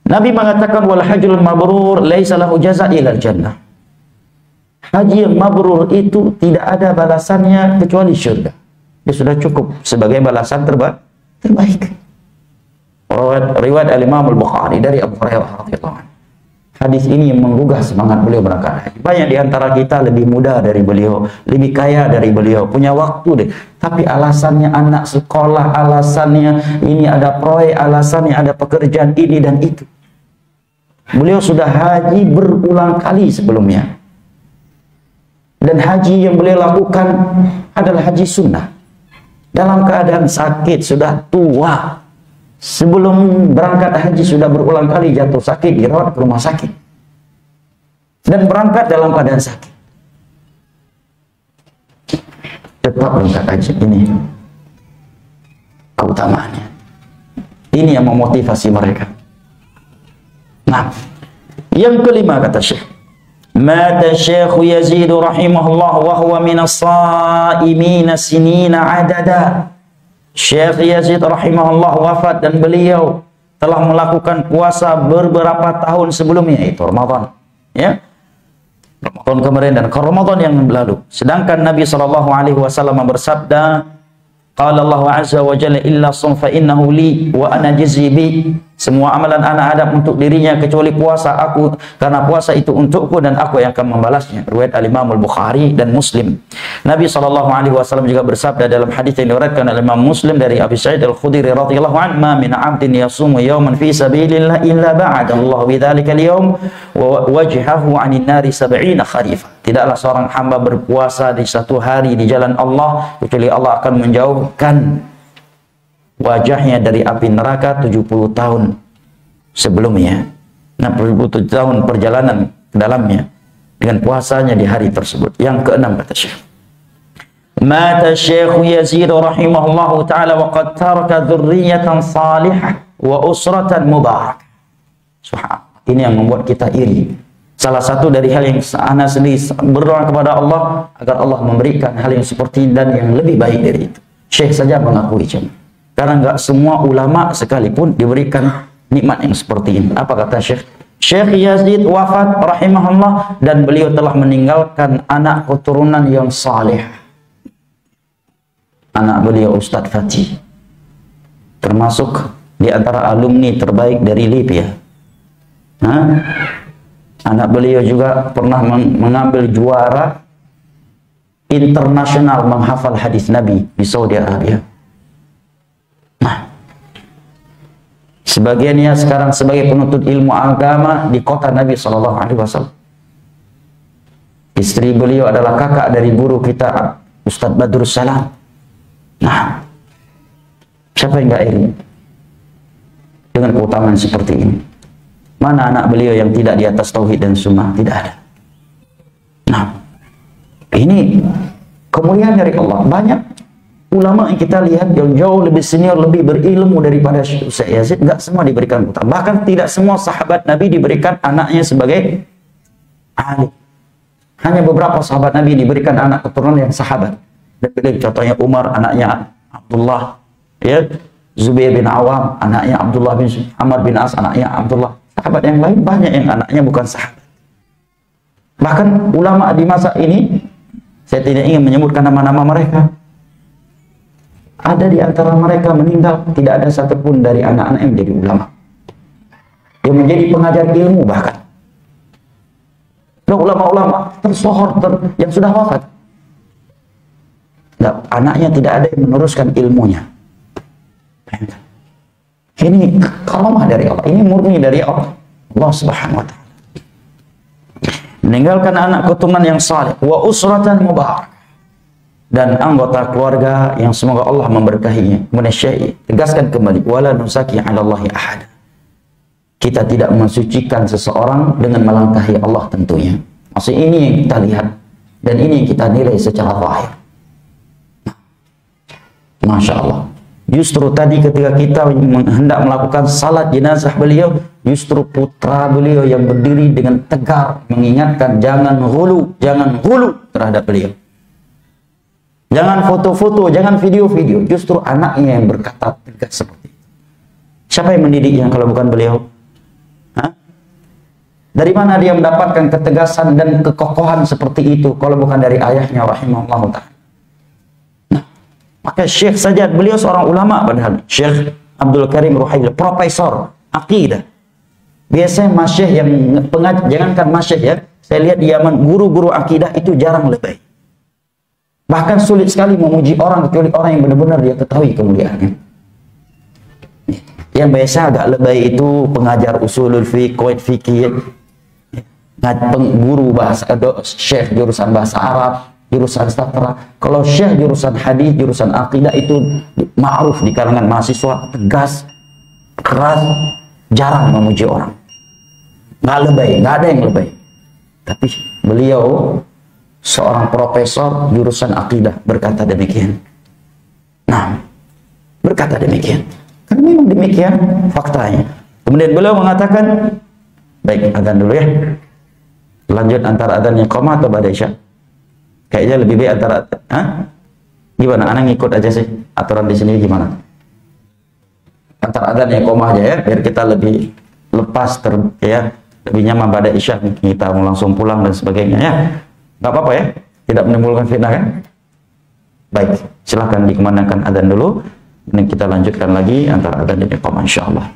Nabi mengatakan wal hajjul mabrur laisa lahu jazaa illa jannah. Haji yang mabrur itu tidak ada balasannya kecuali surga. Dia sudah cukup sebagai balasan terbaik. Riwayat Al-Imam Al-Bukhari dari Abu Hurairah radhiyallahu anhu. Hadis ini yang menggugah semangat beliau berangkat haji. Banyak di antara kita lebih muda dari beliau, lebih kaya dari beliau, punya waktu deh. Tapi alasannya anak sekolah, alasannya ini ada proyek, alasannya ada pekerjaan ini dan itu. Beliau sudah haji berulang kali sebelumnya. Dan haji yang beliau lakukan adalah haji sunnah. Dalam keadaan sakit, sudah tua. Sebelum berangkat haji sudah berulang kali jatuh sakit, dirawat ke rumah sakit. Dan berangkat dalam keadaan sakit. Tetap berangkat haji. Ini keutamaannya. Ini yang memotivasi mereka. Nah, yang kelima kata Syekh, mata Syekh Yazid rahimahullah wa huwa minas saimina sinina adada. Syekh Yazid rahimahullah wafat dan beliau telah melakukan puasa beberapa tahun sebelumnya, itu Ramadan, ya, Ramadan kemarin dan ke Ramadan yang lalu. Sedangkan Nabi SAW bersabda, qala Allah azza wa jalla illa sum fa innahu li wa ana jazzi bi. Semua amalan anak Adam untuk dirinya kecuali puasa, aku karena puasa itu untukku dan aku yang akan membalasnya. Riwayat Al-Imam Al-Bukhari dan Muslim. Nabi SAW juga bersabda dalam hadis yang diriwayatkan oleh Imam Muslim dari Abi Sa'id Al-Khudri radhiyallahu anhu, "Ma min 'abdin yasumu yawman fi sabilillah illa ba'ada Allah bidzalika al-yawm wa wajhahu 'anil nari 70 kharifan." Tidaklah seorang hamba berpuasa di satu hari di jalan Allah kecuali Allah akan menjauhkan wajahnya dari api neraka 70 tahun sebelumnya. Nah, 70 tahun perjalanan ke dalamnya dengan puasanya di hari tersebut. Yang keenam kata Syekh, mata Syekh Yazid rahimahullahu ta'ala wa qad taraka dzurriyyatan salihah wa usratan mubarak. Subhanallah, ini yang membuat kita iri. Salah satu dari hal yang ana sendiri berdoa kepada Allah agar Allah memberikan hal yang seperti dan yang lebih baik dari itu. Syekh saja mengakui jemaah. Karena enggak semua ulama sekalipun diberikan nikmat yang seperti ini. Apa kata Syekh? Syekh Yazid wafat rahimahullah dan beliau telah meninggalkan anak keturunan yang saleh. Anak beliau Ustadz Fatih, termasuk di antara alumni terbaik dari Libya. Anak beliau juga pernah mengambil juara internasional menghafal hadis Nabi di Saudi Arabia. Sebagiannya sekarang sebagai penuntut ilmu agama di kota Nabi SAW. Istri beliau adalah kakak dari guru kita, Ustadz Badrus Salam. Nah, siapa yang gak iri dengan keutamaan seperti ini? Mana anak beliau yang tidak di atas tauhid dan sunnah? Tidak ada. Nah, ini kemuliaan dari Allah. Banyak ulama yang kita lihat yang jauh lebih senior, lebih berilmu daripada Syekh Yazid, enggak semua diberikan keutamaan. Bahkan tidak semua sahabat Nabi diberikan anaknya sebagai alim. Hanya beberapa sahabat Nabi diberikan anak keturunan yang sahabat. Dan contohnya Umar, anaknya Abdullah, ya, Zubair bin Awam, anaknya Abdullah bin Amr bin As, anaknya Abdullah. Sahabat yang lain banyak yang anaknya bukan sahabat. Bahkan ulama di masa ini, saya tidak ingin menyebutkan nama-nama mereka, ada di antara mereka meninggal, tidak ada satupun dari anak-anak yang menjadi ulama, yang menjadi pengajar ilmu. Bahkan ulama-ulama tersohor yang sudah wafat, nah, anaknya tidak ada yang meneruskan ilmunya. Ini karamah dari Allah, ini murni dari Allah Subhanahu wa ta'ala. Meninggalkan anak keturunan yang saleh, wa usratan mubarak, dan anggota keluarga yang semoga Allah memberkahinya. Kemudian Syekh tegaskan kembali, wala nusaki 'ala Allahi ahad. Kita tidak mensucikan seseorang dengan melangkahi Allah tentunya. Maksud ini yang kita lihat dan ini yang kita nilai secara zahir. Masya Allah. Justru tadi ketika kita hendak melakukan salat jenazah beliau, justru putra beliau yang berdiri dengan tegar mengingatkan jangan hulu terhadap beliau. Jangan foto-foto, jangan video-video. Justru anaknya yang berkata tegas seperti itu. Siapa yang mendidiknya kalau bukan beliau? Hah? Dari mana dia mendapatkan ketegasan dan kekokohan seperti itu kalau bukan dari ayahnya rahimahullah ta'ala? Maka Syekh Sajjad, beliau seorang ulama padahal. Syekh Abdul Karim Ruhail, profesor akidah. Biasanya masyayikh yang jangankan masyayikh ya, saya lihat di Yaman guru-guru akidah itu jarang lebay. Bahkan sulit sekali memuji orang kecuali orang yang benar-benar dia ketahui kemuliaannya. Yang biasa agak lebay itu pengajar usulul fiqh, qawaid fikih, guru bahasa, syekh jurusan bahasa Arab, jurusan sastra. Kalau syekh jurusan hadis, jurusan akidah itu ma'ruf di kalangan mahasiswa, tegas, keras, jarang memuji orang. Nggak lebay, nggak ada yang lebay. Tapi beliau seorang profesor jurusan akidah berkata demikian. Nah, berkata demikian. Karena memang demikian faktanya. Kemudian beliau mengatakan, baik, adzan dulu ya. Lanjut antara adzan yang qamah atau ba'da isya? Kayaknya lebih baik antara, gimana? Anak ngikut aja sih aturan di sini gimana? Antara adzan yang qamah aja ya, biar kita lebih lepas ya, lebih nyaman pada isya. Kita mau langsung pulang dan sebagainya ya. Nggak apa-apa ya, tidak menimbulkan fitnah kan? Baik, silahkan dikemanakan adzan dulu. Dan kita lanjutkan lagi antara adzan dan iqamah insyaallah.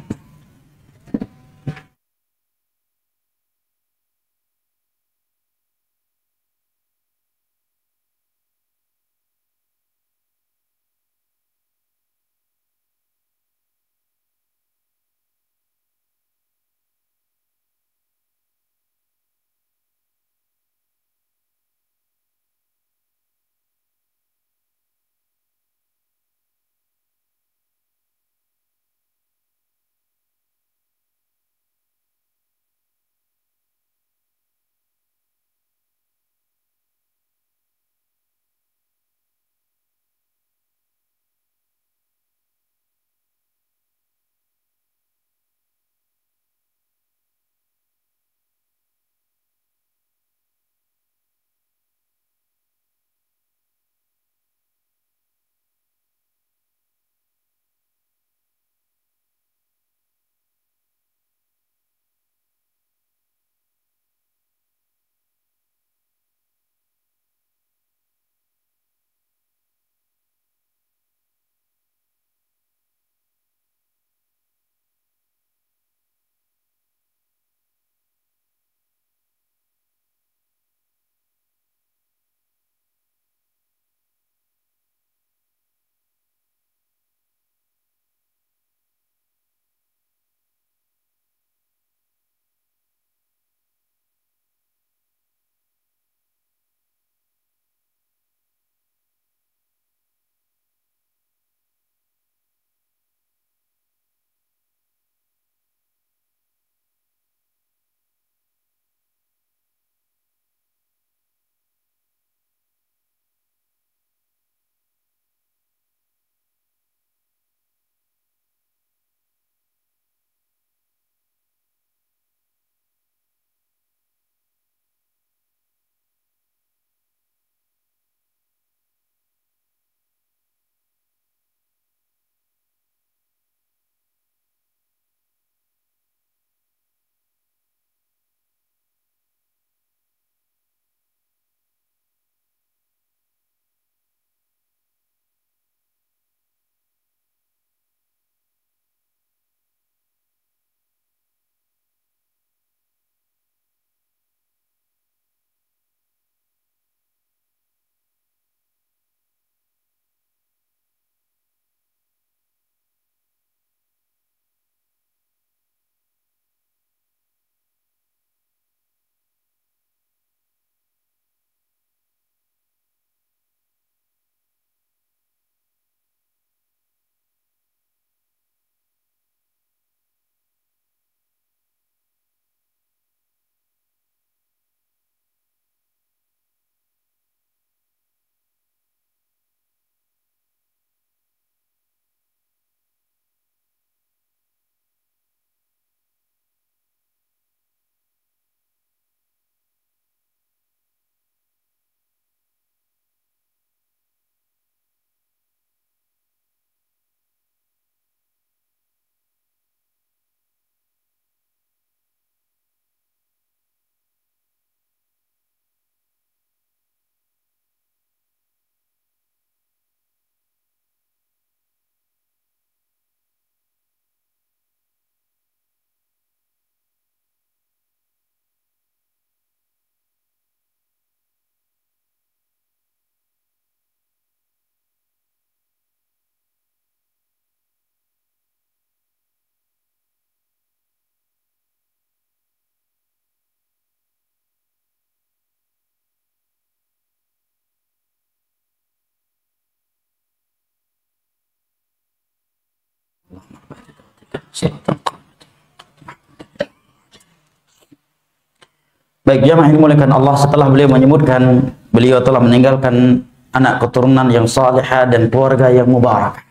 Baik jamaah yang dimuliakan Allah, setelah beliau menyebutkan beliau telah meninggalkan anak keturunan yang salihah dan keluarga yang mubarak,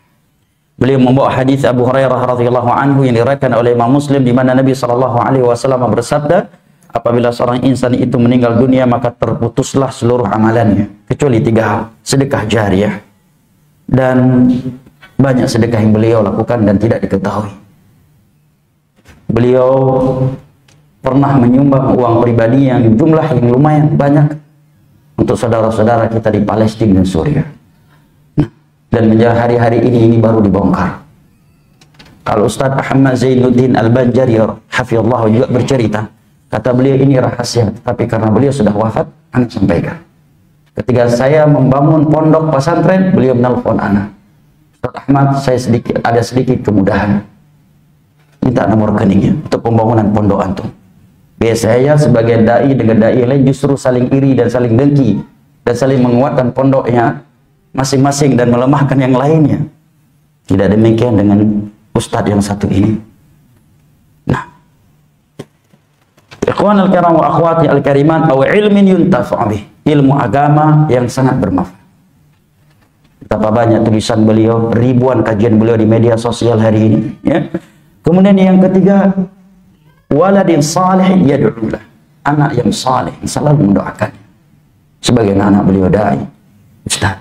beliau membawa hadis Abu Hurairah radhiyallahu anhu yang diriwayatkan oleh Imam Muslim, di mana Nabi sallallahu alaihi wasallam bersabda, apabila seorang insan itu meninggal dunia maka terputuslah seluruh amalannya kecuali 3 hal: sedekah jariyah, dan banyak sedekah yang beliau lakukan dan tidak diketahui. Beliau pernah menyumbang uang pribadi yang jumlah yang lumayan banyak untuk saudara-saudara kita di Palestina dan Suriah. Dan menjelang hari-hari ini baru dibongkar. Kalau Ustadz Ahmad Zainuddin Al-Banjari hafizallahu juga bercerita, kata beliau ini rahasia, tapi karena beliau sudah wafat, anak sampaikan. Ketika saya membangun pondok pesantren, beliau menelpon anak, Ustadz Ahmad, saya ada sedikit kemudahan, minta nomor rekeningnya untuk pembangunan pondok antum. Biasanya sebagai dai dengan dai lain justru saling iri dan saling dengki dan saling menguatkan pondoknya masing-masing dan melemahkan yang lainnya. Tidak demikian dengan ustadz yang satu ini. Nah, ikhwan al-kiram wa akhwati al-karimat, aw ilmin yuntafa'u bih, ilmu agama yang sangat bermanfaat. Betapa banyak tulisan beliau, ribuan kajian beliau di media sosial hari ini, ya. Kemudian yang ketiga, waladin salih yad'ulah, anak yang saleh selalu mendoakan. Sebagian anak beliau dai, ustaz.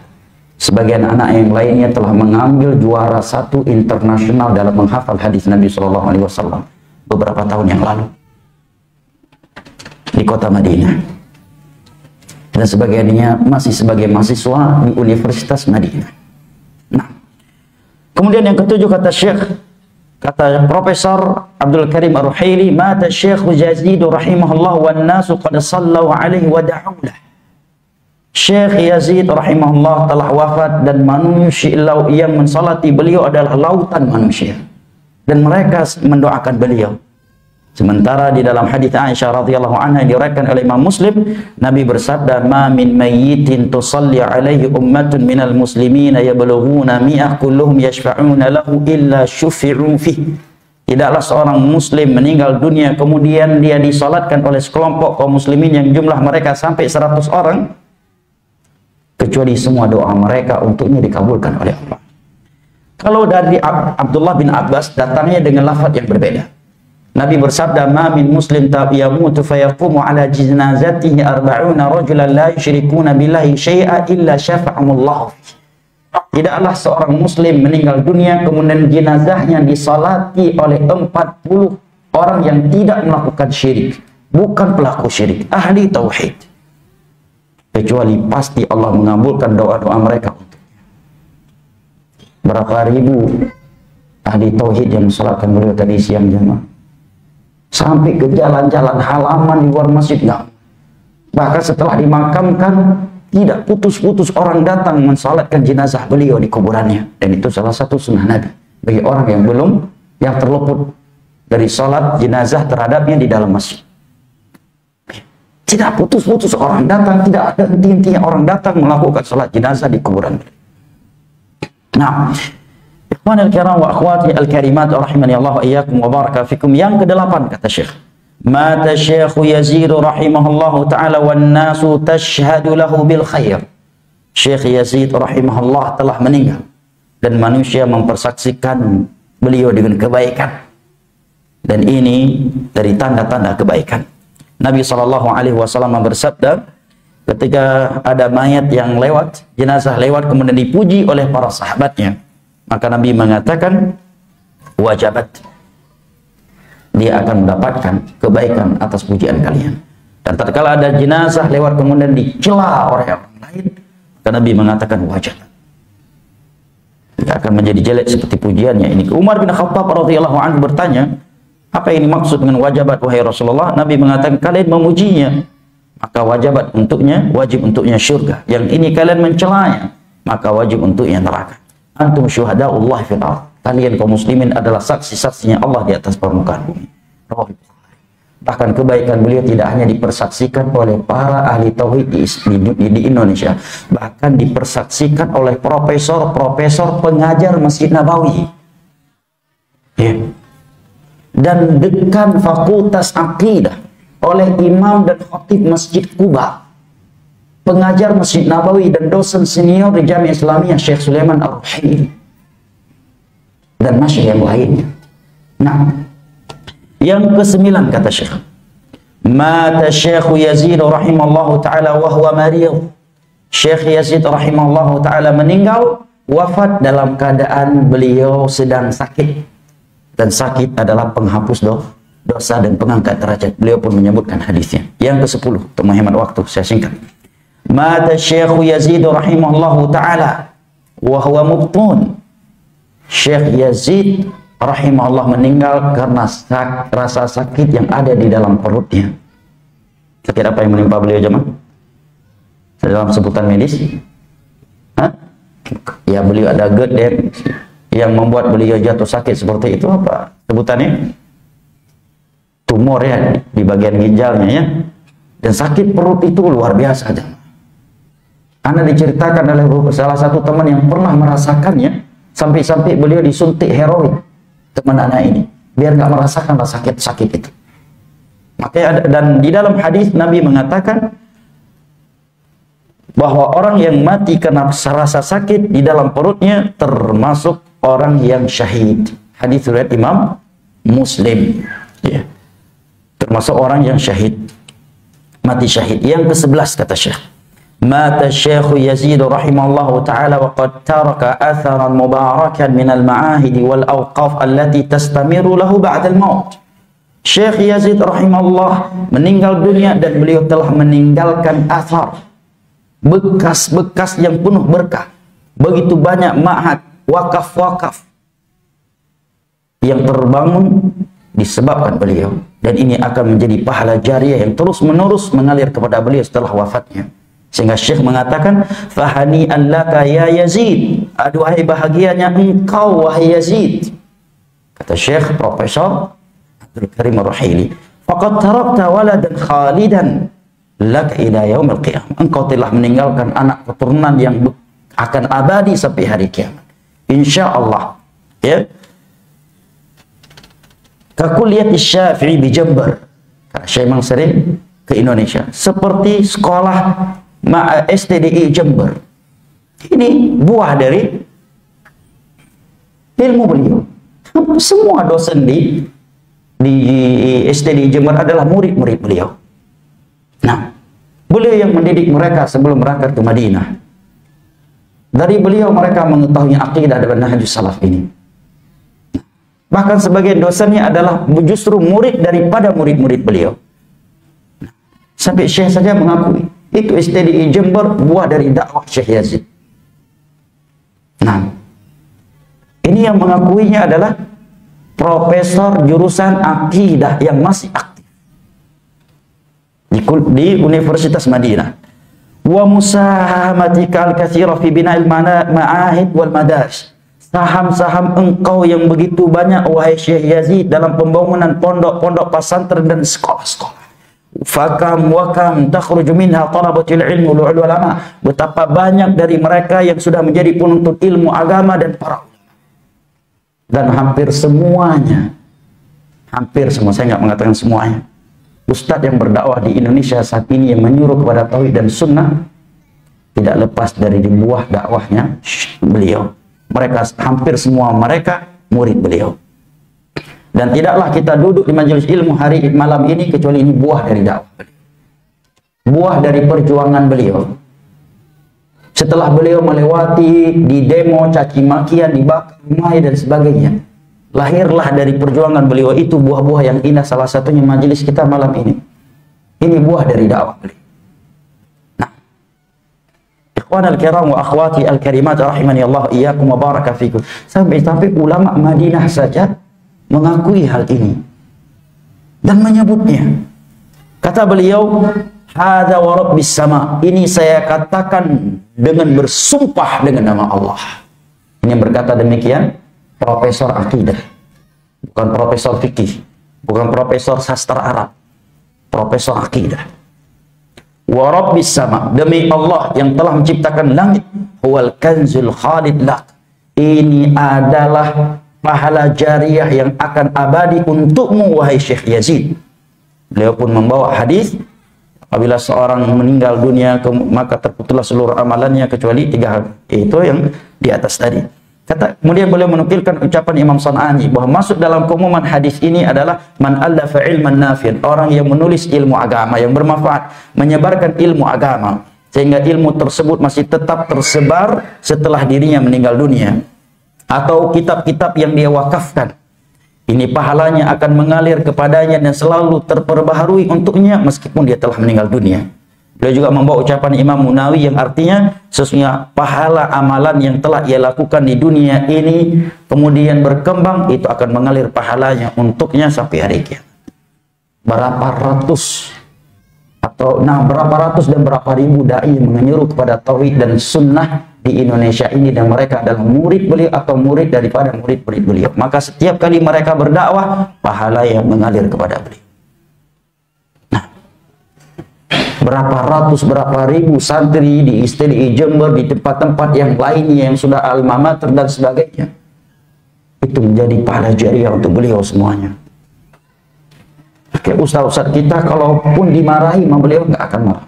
Sebagian anak yang lainnya telah mengambil juara 1 internasional dalam menghafal hadis Nabi Shallallahu Alaihi Wasallam beberapa tahun yang lalu di kota Madinah. Dan sebagiannya masih sebagai mahasiswa di Universitas Madinah. Nah, kemudian yang ketujuh, kata Syekh, kata Profesor Abdul Karim Ar-Ruhaili, mata Syekh Yazid rahimahullah wan nasu qad sallu alaihi wa da'ulah. Syekh Yazid rahimahullah telah wafat dan manusia yang mensalati beliau adalah lautan manusia, dan mereka mendoakan beliau. Sementara di dalam hadits Aisyah radhiyallahu anha yang diriwayatkan oleh Imam Muslim, Nabi bersabda, ma min mayyitin tusalli alaihi ummatun minal muslimin yablughuna mi'ah kulluhum yashfa'una lahu illa syufi'u fihi. Tidaklah seorang muslim meninggal dunia kemudian dia disalatkan oleh sekelompok kaum muslimin yang jumlah mereka sampai 100 orang, kecuali semua doa mereka untuknya dikabulkan oleh Allah. Kalau dari Abdullah bin Abbas datangnya dengan lafaz yang berbeda. Nabi bersabda, ma min muslim yamutu fayaqumu ala jinazatihi 40 rajulan la yusyrikuna billahi syai'a illa syafa'ahumullahu fihi. Tidaklah seorang muslim meninggal dunia kemudian jenazahnya disalati oleh 40 orang yang tidak melakukan syirik, bukan pelaku syirik, ahli tauhid, kecuali pasti Allah mengabulkan doa-doa mereka untuknya. Berapa ribu ahli tauhid yang mensalatkan beliau tadi siang jemaah, sampai ke jalan-jalan halaman di luar masjid, enggak. Bahkan setelah dimakamkan tidak putus-putus orang datang mensalatkan jenazah beliau di kuburannya, dan itu salah satu sunnah Nabi bagi orang yang terluput dari salat jenazah terhadapnya di dalam masjid. Tidak putus-putus orang datang, tidak ada henti-hentinya orang datang melakukan salat jenazah di kuburan. Nah, ikhwan al-kiram wa akhwati al-karimat rahimani Allah wa iyyakum wa baraka fikum. Yang ke-8 kata Syekh, mata Syekh Yazid rahimahullahu taala wan nasu tashhadu lahu bil khair. Syekh Yazid rahimahullah telah meninggal dan manusia mempersaksikan beliau dengan kebaikan. Dan ini dari tanda-tanda kebaikan. Nabi SAW bersabda, ketika ada mayat yang lewat, jenazah lewat kemudian dipuji oleh para sahabatnya, maka Nabi mengatakan, wajabat, dia akan mendapatkan kebaikan atas pujian kalian. Dan tatkala ada jenazah lewat kemudian dicela oleh orang lain, maka Nabi mengatakan wajabat, dia akan menjadi jelek seperti pujiannya ini. Umar bin Khattab radhiyallahu anhu bertanya, apa ini maksud dengan wajabat wahai Rasulullah? Nabi mengatakan, kalian memujinya, maka wajabat untuknya, wajib untuknya surga. Yang ini kalian mencelanya, maka wajib untuknya neraka. Antum syuhadaullah fil ardh. Kalian kaum muslimin adalah saksi-saksinya Allah di atas permukaan bumi. Bahkan kebaikan beliau tidak hanya dipersaksikan oleh para ahli tauhid di Indonesia, bahkan dipersaksikan oleh profesor-profesor pengajar Masjid Nabawi. Ya. Dan dekan Fakultas Aqidah oleh imam dan khatib Masjid Kuba, pengajar Masjid Nabawi dan dosen senior di Jamiah Islamiyah Syekh Sulaiman Ar-Ruhaili, dan masih yang lainnya. Nah, yang ke-9 kata Syekh, mata Syekh Yazid rahimallahu ta'ala wa huwa marid. Syekh Yazid rahimallahu ta'ala meninggal, wafat dalam keadaan beliau sedang sakit. Dan sakit adalah penghapus dosa dan pengangkat derajat. Beliau pun menyebutkan hadisnya. Yang ke-10, untuk menghemat waktu saya singkat. Mata Syekh Yazid rahimahullahu ta'ala wa huwa mubtun. Syekh Yazid rahimahullah meninggal karena rasa sakit yang ada di dalam perutnya. Sakit apa yang menimpa beliau jemaah? Dalam sebutan medis? Hah? Ya, beliau ada GERD yang membuat beliau jatuh sakit seperti itu, apa sebutannya? Tumor ya di bagian ginjalnya ya. Dan sakit perut itu luar biasa aja. Karena diceritakan oleh salah satu teman yang pernah merasakannya, sampai-sampai beliau disuntik heroin, teman anak ini, biar nggak merasakan rasa sakit itu. Makanya dan di dalam hadis Nabi mengatakan bahwa orang yang mati karena rasa sakit di dalam perutnya termasuk orang yang syahid. Hadis riwayat Imam Muslim. Ya. Termasuk orang yang syahid, mati syahid. Yang ke-11 kata Syekh, mata Syekh Yazid rahimahullahu ta'ala wa qad taraka atharan mubarakan min al-ma'ahid wal awqaf allati tastamiru lahu ba'da al-maut. Syekh Yazid rahimahullah meninggal dunia dan beliau telah meninggalkan athar, bekas-bekas yang penuh berkah. Begitu banyak ma'had, wakaf-wakaf yang terbangun disebabkan beliau, dan ini akan menjadi pahala jariah yang terus-menerus mengalir kepada beliau setelah wafatnya. Sehingga Syekh mengatakan, fahani'an laka ya Yazid, aduhai bahagianya engkau wahai Yazid. Kata Syekh Profesor Abdul Karim Ar-Ruhaili, faqad tarakta waladan khalidan laka ila yaumil qiyamah. Engkau telah meninggalkan anak keturunan yang akan abadi sampai hari kiamat. Insya Allah. Ya. Kakuliyat Syafi'i di Jember. Saya memang sering ke Indonesia. Seperti sekolah STDI Jember. Ini buah dari ilmu beliau. Semua dosen di STDI Jember adalah murid-murid beliau. Nah, beliau yang mendidik mereka sebelum berangkat ke Madinah. Dari beliau mereka mengetahui akidah dan manhajus salaf ini. Bahkan sebagian dosennya adalah justru murid daripada murid-murid beliau. Sampai Syekh saja mengakui, itu STDI Jember buah dari dakwah Syekh Yazid. Nah, ini yang mengakuinya adalah profesor jurusan akidah yang masih aktif di Universitas Madinah. Wa musahamatika al-katsira fi bina'il ma'ahid wal madaris. Saham-saham engkau yang begitu banyak wahai Syekh Yazid dalam pembangunan pondok-pondok pesantren dan sekolah-sekolah. Fakam wakam takhruju minha talabatul ilmu wal ulama. Betapa banyak dari mereka yang sudah menjadi penuntut ilmu agama dan para ulama. Dan hampir semuanya, saya nggak mengatakan semuanya, ustadz yang berdakwah di Indonesia saat ini yang menyuruh kepada tauhid dan sunnah tidak lepas dari buah dakwahnya beliau. Mereka hampir semua mereka murid beliau. Dan tidaklah kita duduk di majelis ilmu hari malam ini kecuali ini buah dari dakwah beliau. Buah dari perjuangan beliau. Setelah beliau melewati di demo, caci makian, dibakar rumah dan sebagainya, lahirlah dari perjuangan beliau itu buah-buah yang indah, salah satunya majelis kita malam ini. Ini buah dari dakwah beliau. Ikhwan al-kiram wa akhwati al-karimat rahimani Allah iyyakum wa baraka fikum. Sampai ulama Madinah saja mengakui hal ini dan menyebutnya. Kata beliau, hadza wa rabbis sama. Ini saya katakan dengan bersumpah dengan nama Allah. Ini berkata demikian profesor akidah. Bukan profesor fikih, bukan profesor sastra Arab. Profesor akidah. Wa rabbis sama, demi Allah yang telah menciptakan langit, huwal kanzul khalid lak. Ini adalah pahala jariah yang akan abadi untukmu wahai Syekh Yazid. Beliau pun membawa hadis, apabila seorang meninggal dunia maka terputuslah seluruh amalannya kecuali 3 hal, itu yang di atas tadi. Kemudian beliau menukilkan ucapan Imam San'ani bahwa masuk dalam keumuman hadis ini adalah man allafa ilman nafi'an, orang yang menulis ilmu agama yang bermanfaat, menyebarkan ilmu agama sehingga ilmu tersebut masih tetap tersebar setelah dirinya meninggal dunia, atau kitab-kitab yang dia wakafkan. Ini pahalanya akan mengalir kepadanya dan selalu terperbaharui untuknya meskipun dia telah meninggal dunia. Beliau juga membawa ucapan Imam Munawi yang artinya sesungguhnya pahala amalan yang telah ia lakukan di dunia ini kemudian berkembang, itu akan mengalir pahalanya untuknya sampai hari kiamat. Berapa ratus dan berapa ribu dai menyeru kepada tauhid dan sunnah di Indonesia ini, dan mereka adalah murid beliau atau murid daripada murid-murid beliau. Maka setiap kali mereka berdakwah, pahala yang mengalir kepada beliau. Nah, berapa ratus, berapa ribu santri di ISTI Jember, di tempat-tempat yang lainnya yang sudah alma mater dan sebagainya, itu menjadi pahala jariah untuk beliau semuanya. Oke, ustaz-ustaz kita kalaupun dimarahi sama beliau nggak akan marah,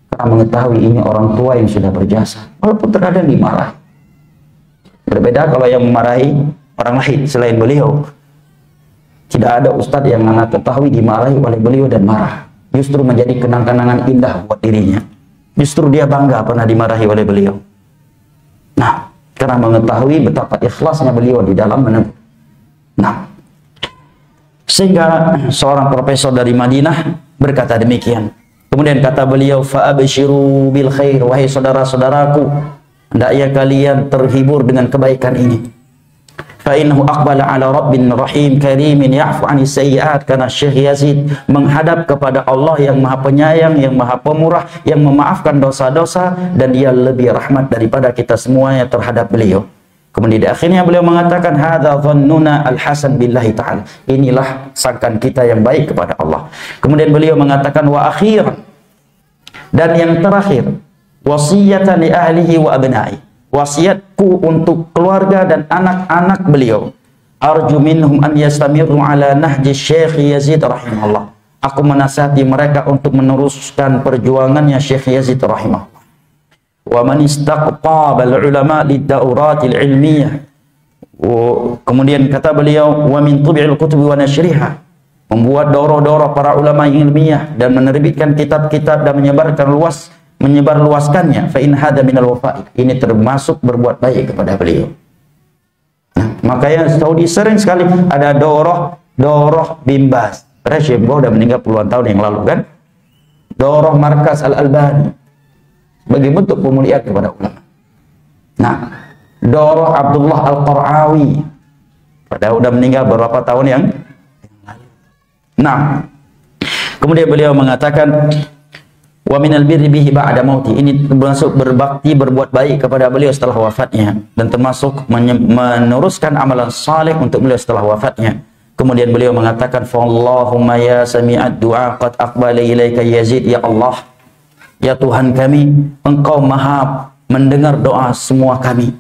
karena mengetahui ini orang tua yang sudah berjasa, walaupun terkadang dimarahi. Berbeda kalau yang memarahi orang lain selain beliau. Tidak ada ustadz yang anak ketahui dimarahi oleh beliau dan marah, justru menjadi kenang-kenangan indah buat dirinya. Justru dia bangga pernah dimarahi oleh beliau. Nah, karena mengetahui betapa ikhlasnya beliau di dalam menegur. Nah, sehingga seorang profesor dari Madinah berkata demikian. Kemudian kata beliau, fa'abshiru bil khair, wahai saudara-saudaraku, hendaknya kalian terhibur dengan kebaikan ini. Fa innahu aqbala ala rabbin rahim karimin ya'fu 'anis sayyi'at, karena Syekh Yazid menghadap kepada Allah yang Maha Penyayang, yang Maha Pemurah, yang memaafkan dosa-dosa, dan dia lebih rahmat daripada kita semuanya terhadap beliau. Kemudian di akhirnya beliau mengatakan, hadza dhannuna al-hasan billahi ta'ala, inilah sangkaan kita yang baik kepada Allah. Kemudian beliau mengatakan, wa akhiran, dan yang terakhir, wasiyatan li ahlihi wa abna'i, wasiatku untuk keluarga dan anak-anak beliau, arju minhum an yastamiru ala nahji Syekh Yazid rahimahullah, aku menasihati mereka untuk meneruskan perjuangannya Syekh Yazid rahimahullah. Wa man istaqaba al-ulama lid-dauratil ilmiyah. Kemudian kata beliau, wa min tubi'il kutubi wa nashriha, membuat daurah-daurah para ulama ilmiah dan menerbitkan kitab-kitab dan menyebarluaskannya. Fa in hada minal wafa'i, ini termasuk berbuat baik kepada beliau. Nah, makanya Saudi sering sekali ada daurah Bimbas. Syekh udah meninggal puluhan tahun yang lalu kan. Daurah Markas Al-Albani bagi bentuk pemuliaan kepada ulama. Nah, daurah Abdullah Al-Qar'awi padahal udah meninggal beberapa tahun yang lalu. Nah, kemudian beliau mengatakan, wa minal birri bihi ba'da mauti, ini termasuk berbakti, berbuat baik kepada beliau setelah wafatnya, dan termasuk meneruskan amalan saleh untuk beliau setelah wafatnya. Kemudian beliau mengatakan, fallahumma ya sami'ad du'a qad aqbala ilaika Yazid, ya Allah, ya Tuhan kami, Engkau maha mendengar doa semua kami.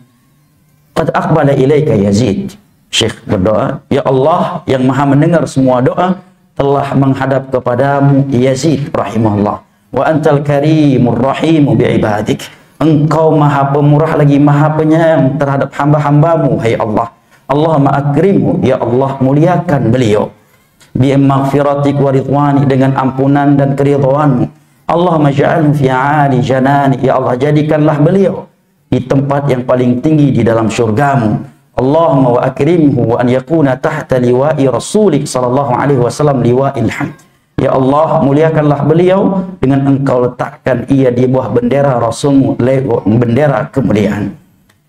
Qad aqbala ilaika Yazid, Syekh berdoa, ya Allah yang maha mendengar semua doa, telah menghadap kepadamu Yazid rahimahullah. Wa antal karimur rahimu bi'ibadik, Engkau maha pemurah lagi maha penyayang terhadap hamba-hambamu, hai Allah. Allahumma akrimhu, ya Allah muliakan beliau, bi maghfiratik wa ridwani, dengan ampunan dan keridhaanmu. Allahumma ja'alhu fi 'ali janani, ya Allah jadikanlah beliau di tempat yang paling tinggi di dalam syurgamu. Allahumma wa akrimhu wa an yakuna tahta liwa'i rasulik sallallahu alaihi wasallam liwa'il hamd, ya Allah muliakanlah beliau dengan Engkau letakkan ia di bawah bendera Rasulmu, bendera kemuliaan.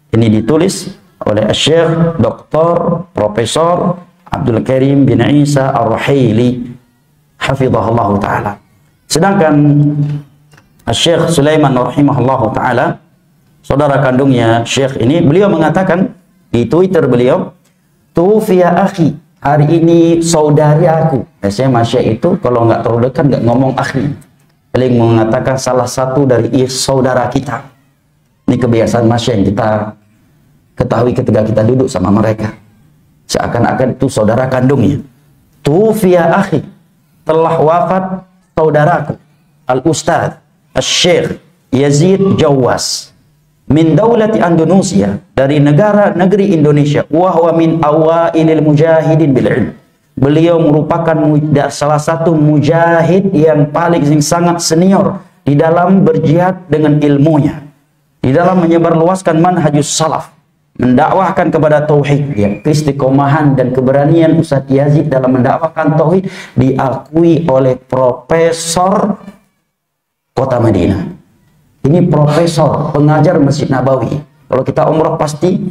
Ini ditulis oleh Syekh Dr. Profesor Abdul Karim bin Isa Ar-Ruhaili hafizahullah ta'ala. Sedangkan Syekh Sulaiman rahimahullah ta'ala, saudara kandungnya Syekh ini, beliau mengatakan di Twitter beliau, tufiya akhi, hari ini saudari aku. Biasanya Syekh itu kalau nggak terlalu dekat nggak ngomong akhi, paling mengatakan salah satu dari saudara kita. Ini kebiasaan Syekh yang kita ketahui ketika kita duduk sama mereka. seakan-akan itu saudara kandungnya. Tufiya akhi, telah wafat saudaraku, al-ustadz al-syekh Yazid Jawas, min daulati Indonesia, dari negeri Indonesia, wa huwa min awailil mujahidin bil ilm. Beliau merupakan salah satu mujahid yang paling sangat senior di dalam berjihad dengan ilmunya, di dalam menyebarluaskan manhajus salaf, mendakwahkan kepada tauhid. Ya, keistiqomahan dan keberanian Ustaz Yazid dalam mendakwahkan tauhid diakui oleh profesor kota Madinah. Ini profesor, pengajar Masjid Nabawi. Kalau kita umrah pasti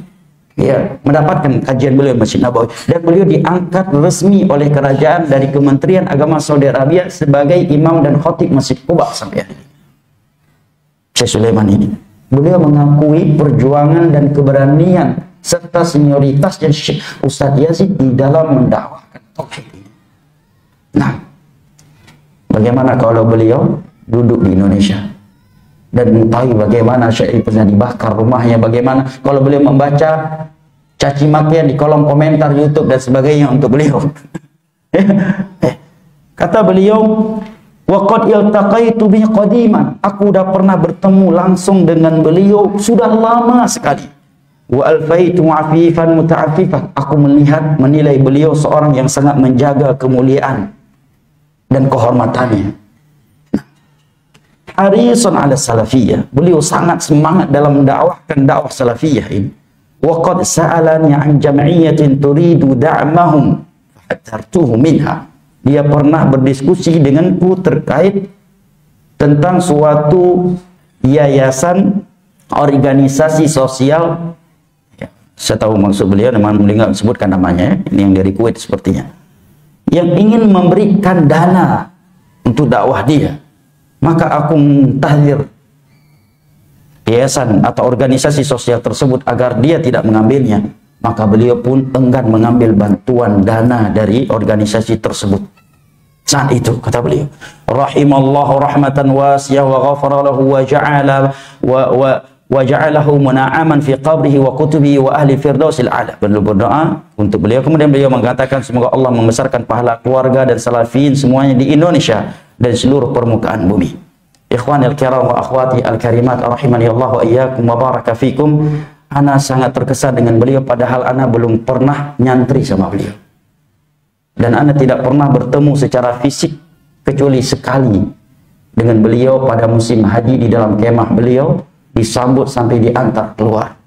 ya mendapatkan kajian beliau Masjid Nabawi, dan beliau diangkat resmi oleh kerajaan dari Kementerian Agama Saudi Arabia sebagai imam dan khatib Masjid Quba sampai hari ini. Syekh Sulaiman ini, beliau mengakui perjuangan dan keberanian serta senioritasnya Ustaz Yazid di dalam mendakwahkan tauhid. Nah, bagaimana kalau beliau duduk di Indonesia dan mengetahui bagaimana Syekh pernah dibakar rumahnya, bagaimana kalau beliau membaca caci makian di kolom komentar YouTube dan sebagainya untuk beliau. Kata beliau, waqad iltaqaitu bihi qadiman, aku udah pernah bertemu langsung dengan beliau sudah lama sekali. Wa alfaitu afifan muta'affifan, aku menilai beliau seorang yang sangat menjaga kemuliaan dan kehormatannya. Harisun ala salafiyah, beliau sangat semangat dalam mendakwahkan dakwah salafiyah ini. Wa qad sa'alani an jam'iyyatin turidu da'mahum fahatartuhu minha. Dia pernah berdiskusi denganku terkait tentang suatu yayasan organisasi sosial. Ya, saya tahu maksud beliau, namun beliau nggak sebutkan namanya. Ini yang dari Kuwait sepertinya, yang ingin memberikan dana untuk dakwah dia. Maka aku mentahdir yayasan atau organisasi sosial tersebut agar dia tidak mengambilnya. Maka beliau pun enggan mengambil bantuan dana dari organisasi tersebut. Saat itu kata beliau, rahimallahu rahmatan wasiyah wa ghafara lahu wa ja'alahu muna'aman fi qabrihi wa kutubihi wa ahli firdausil a'la. Beliau berdoa untuk beliau, kemudian beliau mengatakan semoga Allah membesarkan pahala keluarga dan salafin semuanya di Indonesia dan seluruh permukaan bumi. Ikhwanil kiram wa akhwati al-karimat rahimani Allah wa iyyakum wa baraka fikum. Ana sangat terkesan dengan beliau, padahal ana belum pernah nyantri sama beliau, dan ana tidak pernah bertemu secara fisik kecuali sekali dengan beliau pada musim haji. Di dalam kemah beliau disambut sampai diantar keluar.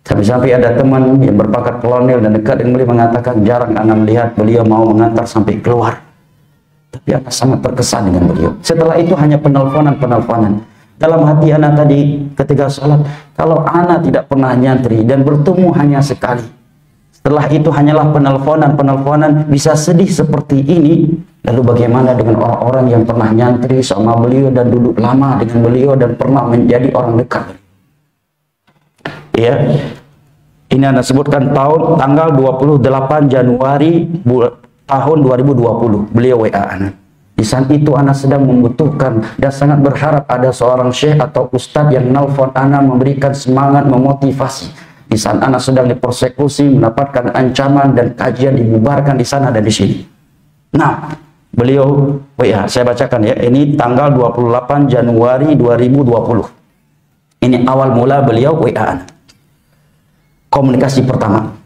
Sampai-sampai ada teman yang berpangkat kolonel dan dekat dengan beliau mengatakan jarang ana melihat beliau mau mengantar sampai keluar. Tapi ana sangat terkesan dengan beliau. Setelah itu hanya penelponan. Dalam hati ana tadi ketika sholat, kalau ana tidak pernah nyantri dan bertemu hanya sekali, setelah itu hanyalah penelponan, bisa sedih seperti ini. Lalu bagaimana dengan orang-orang yang pernah nyantri sama beliau dan duduk lama dengan beliau dan pernah menjadi orang dekat? Ya, ini ana sebutkan tanggal 28 Januari tahun 2020 beliau WA ana. Di saat itu ana sedang membutuhkan dan sangat berharap ada seorang syekh atau ustadz yang nelfon ana memberikan semangat, memotivasi. Di saat ana sedang dipersekusi, mendapatkan ancaman dan kajian dibubarkan di sana dan di sini. Nah, beliau WA, saya bacakan ya. Ini tanggal 28 Januari 2020. Ini awal mula beliau WA ana. Komunikasi pertama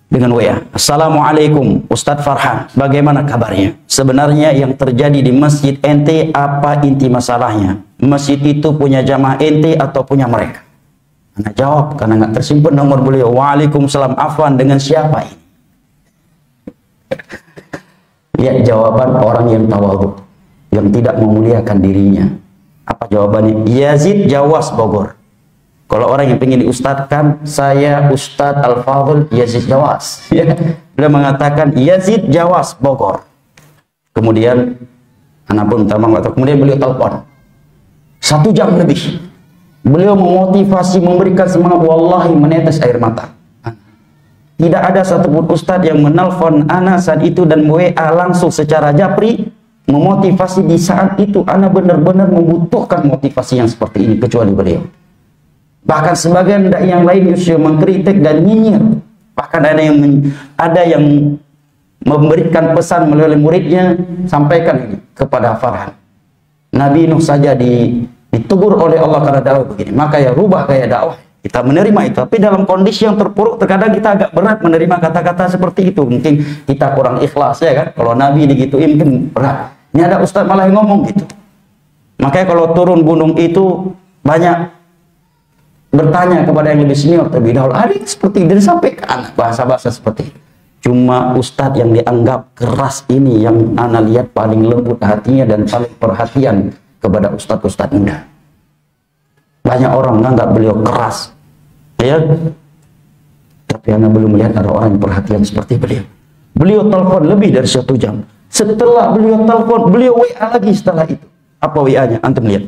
dengan WA. Assalamualaikum Ustadz Farhan, bagaimana kabarnya? Sebenarnya yang terjadi di masjid ente apa inti masalahnya? Masjid itu punya jamaah ente atau punya mereka? Anda jawab karena nggak tersimpan nomor beliau. Waalaikumsalam, afwan, dengan siapa ini? Ya, jawaban orang yang tawadhu, yang tidak memuliakan dirinya. Apa jawabannya? Yazid Jawas Bogor. Kalau orang yang ingin diustadkan, saya Ustadz Al-Fadhil Yazid Jawas. Ya. Beliau mengatakan Yazid Jawas Bogor. Kemudian, anak pun kemudian beliau telepon. 1 jam lebih. Beliau memotivasi, memberikan semangat, wallahi menetes air mata. Tidak ada satupun ustadz yang menelpon ana saat itu dan WA langsung secara japri memotivasi di saat itu. Ana benar-benar membutuhkan motivasi yang seperti ini kecuali beliau. Bahkan sebagian yang lain justru mengkritik dan nyinyir Bahkan ada yang memberikan pesan melalui muridnya, sampaikan ini kepada Farhan. Nabi Nuh saja ditegur oleh Allah karena dakwah begini, maka ya rubah gaya dakwah. Kita menerima itu, tapi dalam kondisi yang terpuruk terkadang kita agak berat menerima kata-kata seperti itu. Mungkin kita kurang ikhlas ya kan. Kalau Nabi digituin mungkin berat. Ini ada ustaz malah yang ngomong gitu. Makanya kalau turun gunung itu banyak bertanya kepada yang lebih senior terlebih dahulu. Ada yang seperti itu, dan sampai ke anak bahasa-bahasa seperti itu. Cuma ustadz yang dianggap keras ini yang ana lihat paling lembut hatinya dan paling perhatian kepada ustadz-ustadz muda. Banyak orang menganggap beliau keras, ya. Tapi ana belum melihat ada orang yang perhatian seperti beliau. Beliau telepon lebih dari 1 jam. Setelah beliau telepon, beliau WA lagi setelah itu. Apa WA-nya? Antum lihat.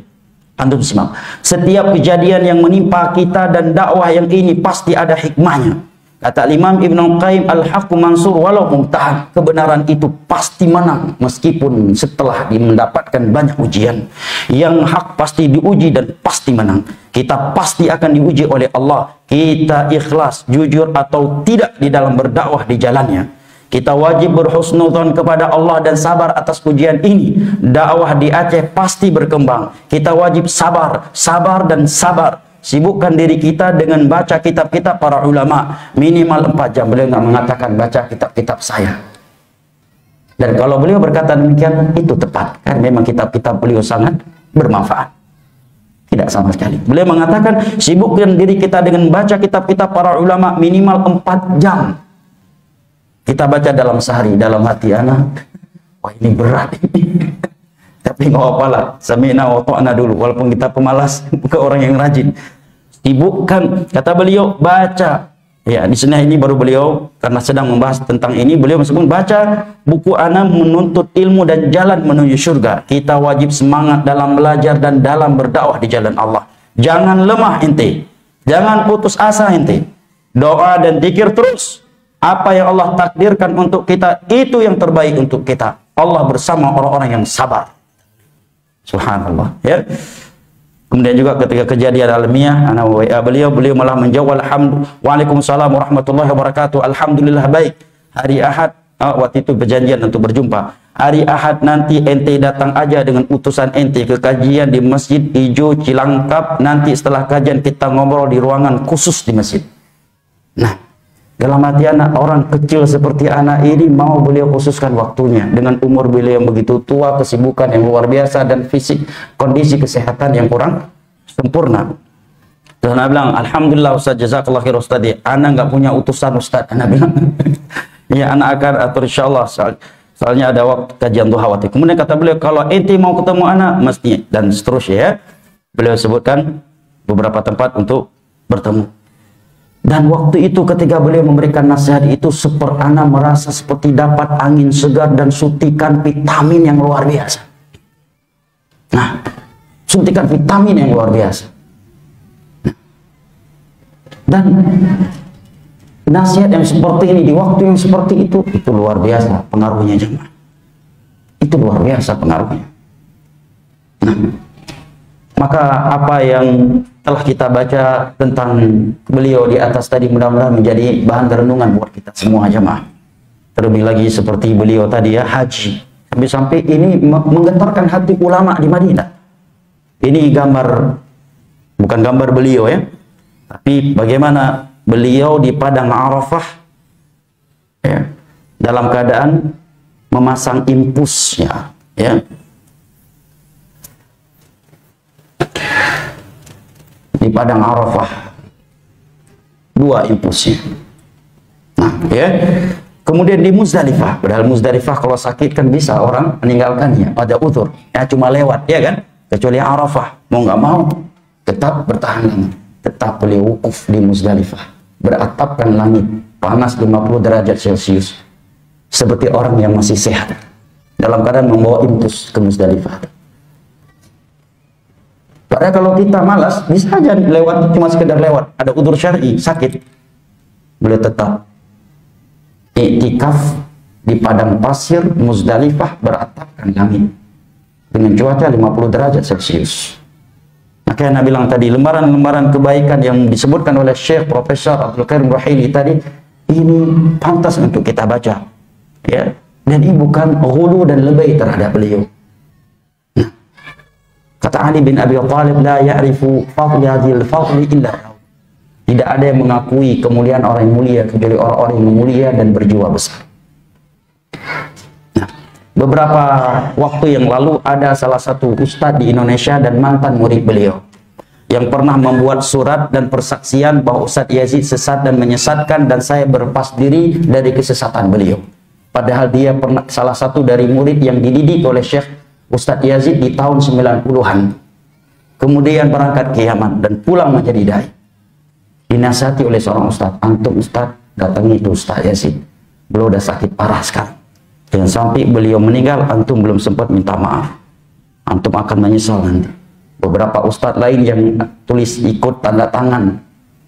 Antum simak. Setiap kejadian yang menimpa kita dan dakwah yang ini pasti ada hikmahnya. Kata Imam Ibnu Qayyim, al-haqqu mansur walau mumtahan. Kebenaran itu pasti menang meskipun setelah mendapatkan banyak ujian. Yang hak pasti diuji dan pasti menang. Kita pasti akan diuji oleh Allah. Kita ikhlas, jujur atau tidak di dalam berdakwah di jalannya. Kita wajib berhusnudzon kepada Allah dan sabar atas ujian ini. Dakwah di Aceh pasti berkembang. Kita wajib sabar, sabar dan sabar. Sibukkan diri kita dengan baca kitab-kitab para ulama minimal 4 jam. Beliau nggak mengatakan baca kitab-kitab saya. Dan kalau beliau berkata demikian, itu tepat. Kan memang kitab-kitab beliau sangat bermanfaat. Tidak sama sekali. Beliau mengatakan sibukkan diri kita dengan baca kitab-kitab para ulama minimal 4 jam. Kita baca dalam sehari, dalam hati anak, wah ini berat ini. Tapi nggak apa-apa, sami'na wa ta'na dulu, walaupun kita pemalas, bukan orang yang rajin. Sibukkan, kata beliau, baca. Ya, di sini ini baru beliau, karena sedang membahas tentang ini, beliau meskipun baca buku ana menuntut ilmu dan jalan menuju surga. Kita wajib semangat dalam belajar dan dalam berdakwah di jalan Allah. Jangan lemah ente, jangan putus asa ente. Doa dan zikir terus. Apa yang Allah takdirkan untuk kita, itu yang terbaik untuk kita. Allah bersama orang-orang yang sabar. Subhanallah, ya. Kemudian juga ketika kejadian alamiah, anak WA beliau malah menjawab Waalaikumsalam warahmatullahi wabarakatuh. Alhamdulillah baik. Hari Ahad, waktu itu perjanjian untuk berjumpa. Hari Ahad nanti ente datang aja dengan utusan ente ke kajian di Masjid Ijo Cilangkap. Nanti setelah kajian kita ngobrol di ruangan khusus di masjid. Nah, dalam hati anak, orang kecil seperti anak ini mau beliau khususkan waktunya dengan umur beliau yang begitu tua, kesibukan yang luar biasa dan fisik kondisi kesehatan yang kurang sempurna. Dan anak bilang, alhamdulillah Ustaz, jazakallah khair Ustaz. Anak nggak punya utusan Ustaz. Anak bilang, ya anak akan atur insyaallah. Soalnya ada waktu kajian duha waktu. Kemudian kata beliau, kalau ente mau ketemu anak mesti, dan seterusnya ya. Beliau sebutkan beberapa tempat untuk bertemu. Dan waktu itu ketika beliau memberikan nasihat itu, ana merasa seperti dapat angin segar dan suntikan vitamin yang luar biasa. Nah, suntikan vitamin yang luar biasa. Dan nasihat yang seperti ini di waktu yang seperti itu luar biasa pengaruhnya jemaah. Itu luar biasa pengaruhnya. Nah, maka apa yang telah kita baca tentang beliau di atas tadi mudah-mudahan menjadi bahan renungan buat kita semua jemaah. Terlebih lagi seperti beliau tadi ya, haji. Sampai ini menggetarkan hati ulama di Madinah. Ini gambar, bukan gambar beliau ya, tapi bagaimana beliau di padang Arafah ya, dalam keadaan memasang impusnya ya. Di padang Arafah 2 impulsnya. Nah, ya. Kemudian di Muzdalifah, padahal Muzdalifah kalau sakit kan bisa orang meninggalkannya, ada uzur. Ya cuma lewat, ya kan? Kecuali Arafah, mau nggak mau tetap bertahan lama. Tetap beliau wukuf di Muzdalifah, beratapkan langit, panas 50 derajat Celcius. Seperti orang yang masih sehat dalam keadaan membawa impus ke Muzdalifah. Padahal kalau kita malas, bisa aja lewat, cuma sekedar lewat. Ada udzur syar'i, sakit. Beliau tetap iktikaf di padang pasir Muzdalifah beratapkan langit dengan cuaca 50 derajat Celcius. Makanya Nabi bilang tadi, lembaran-lembaran kebaikan yang disebutkan oleh Syekh Profesor Abdul Qadir Ruhaili tadi, ini pantas untuk kita baca, ya. Dan ini bukan ghulu dan lebay terhadap beliau. Nah, kata Ali bin Abi Thalib, la ya'rifu fadli hadhil fadli illa Allah. Tidak ada yang mengakui kemuliaan orang yang mulia kecuali orang-orang yang mulia dan berjiwa besar. Nah, beberapa waktu yang lalu ada salah satu ustadz di Indonesia dan mantan murid beliau yang pernah membuat surat dan persaksian bahwa Ustadz Yazid sesat dan menyesatkan, dan saya berlepas diri dari kesesatan beliau. Padahal dia pernah salah satu dari murid yang dididik oleh Syekh Ustadz Yazid di tahun 90-an. Kemudian berangkat ke Yaman dan pulang menjadi dai. Dinasihati oleh seorang ustadz, antum ustadz datangi itu Ustadz Yazid, beliau udah sakit parah sekarang. Jangan sampai beliau meninggal antum belum sempat minta maaf, antum akan menyesal nanti. Beberapa ustadz lain yang tulis ikut tanda tangan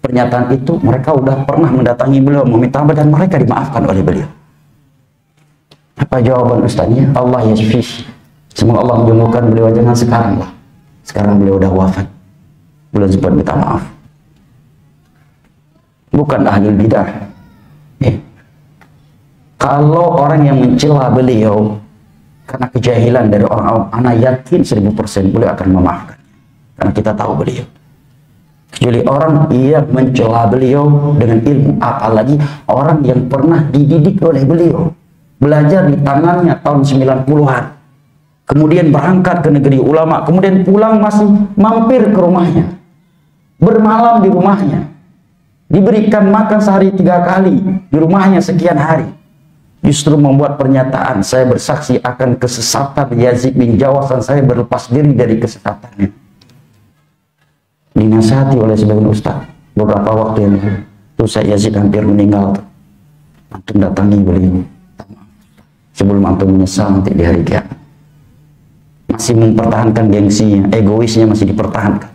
pernyataan itu, mereka udah pernah mendatangi beliau meminta maaf dan mereka dimaafkan oleh beliau. Apa jawaban ustadznya? Allah yashfi. Semoga Allah menyembuhkan beliau, jangan sekarang lah. Sekarang beliau udah wafat, belum sempat minta maaf. Bukan ahli bidah. Kalau orang yang mencela beliau karena kejahilan dari orang awam, ana yakin 1000% beliau akan memaafkan, karena kita tahu beliau. Kecuali orang yang mencela beliau dengan ilmu, apalagi orang yang pernah dididik oleh beliau, belajar di tangannya tahun 90-an, kemudian berangkat ke negeri ulama, kemudian pulang masih mampir ke rumahnya, bermalam di rumahnya, diberikan makan sehari 3 kali di rumahnya sekian hari, justru membuat pernyataan, saya bersaksi akan kesesatan Yazid bin Jawas dan saya berlepas diri dari kesesatannya. Dinasihati oleh sebagian ustaz beberapa waktu yang lalu. Tuh saya Yazid hampir meninggal, antum datangi beliau sebelum antum menyesal nanti di hari kiamat. Masih mempertahankan gengsinya, egoisnya masih dipertahankan.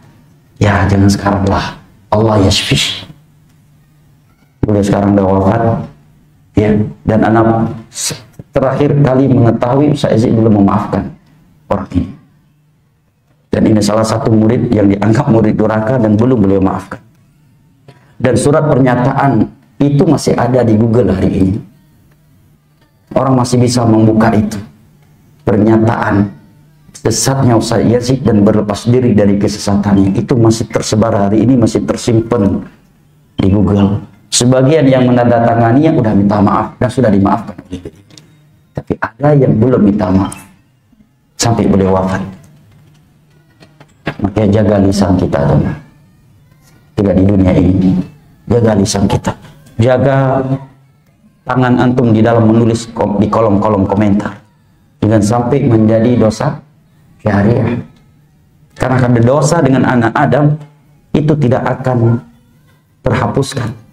Ya jangan sekarang lah, Allah yashfi. Beliau sekarang udah wafat, ya, dan anak terakhir kali mengetahui Ustaz Yazid belum memaafkan orang ini, dan ini salah satu murid yang dianggap murid durhaka dan belum beliau maafkan. Dan surat pernyataan itu masih ada di Google hari ini, orang masih bisa membuka itu, pernyataan sesatnya Ustaz Yazid dan berlepas diri dari kesesatannya, itu masih tersebar hari ini, masih tersimpan di Google. Sebagian yang menandatangani yang udah minta maaf dan sudah dimaafkan oleh beliau, tapi ada yang belum minta maaf sampai beliau wafat. Makanya jaga lisan kita, teman. Tidak di dunia ini, jaga lisan kita, jaga tangan antum di dalam menulis di kolom-kolom komentar, jangan sampai menjadi dosa syariah. Karena ada dosa dengan anak Adam itu tidak akan terhapuskan.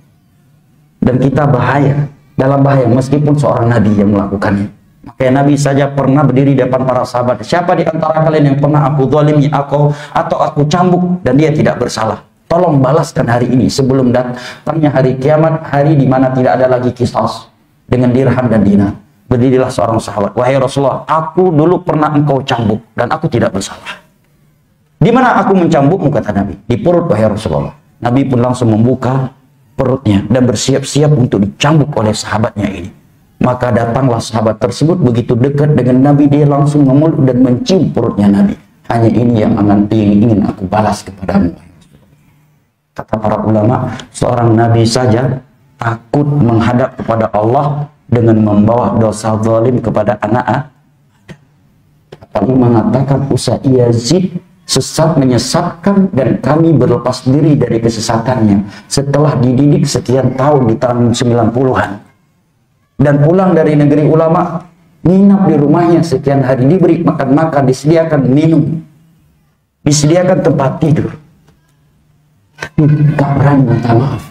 Dan kita bahaya, dalam bahaya meskipun seorang nabi yang melakukannya. Makanya Nabi saja pernah berdiri di depan para sahabat, siapa di antara kalian yang pernah aku zalimi atau aku cambuk dan dia tidak bersalah, tolong balaskan hari ini sebelum datangnya hari kiamat, hari di mana tidak ada lagi qisas dengan dirham dan dinar. Berdirilah seorang sahabat, wahai Rasulullah, aku dulu pernah engkau cambuk dan aku tidak bersalah. Di mana aku mencambukmu, kata Nabi? Di perut, wahai Rasulullah. Nabi pun langsung membuka perutnya dan bersiap-siap untuk dicambuk oleh sahabatnya ini. Maka datanglah sahabat tersebut begitu dekat dengan Nabi, dia langsung memeluk dan mencium perutnya Nabi. Hanya ini yang ingin aku balas kepadamu. Kata para ulama, seorang Nabi saja takut menghadap kepada Allah dengan membawa dosa zalim kepada anak Adam. Apalagi mengatakan Ustaz Yazid sesat, menyesatkan, dan kami berlepas diri dari kesesatannya setelah dididik sekian tahun di tahun 90-an, dan pulang dari negeri ulama, nginap di rumahnya sekian hari, diberi makan-makan, disediakan minum, disediakan tempat tidur, gak berani minta maaf.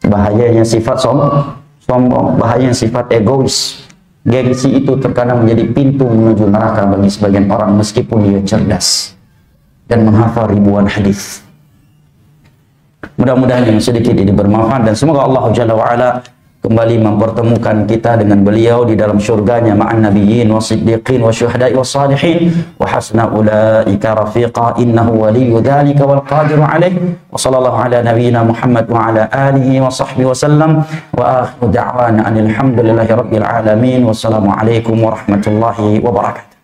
Bahayanya sifat sombong, bahayanya sifat egois. Gengsi itu terkadang menjadi pintu menuju neraka bagi sebagian orang meskipun dia cerdas dan menghafal ribuan hadis. Mudah-mudahan yang sedikit ini bermanfaat, dan semoga Allah Jalla wa'ala kembali mempertemukan kita dengan beliau di dalam syurganya ma'an nabiyyin wa siddiqin wa syuhada'i wa salihin wa hasna ulaika rafiqa innahu waliyyu dzalika wal qadiru alaih wa sallallahu ala nabiyyina Muhammad wa ala alihi wa sahbihi wa sallam wa akhiru da'wana alhamdulillahi rabbil alamin wassalamu alaikum warahmatullahi wabarakatuh.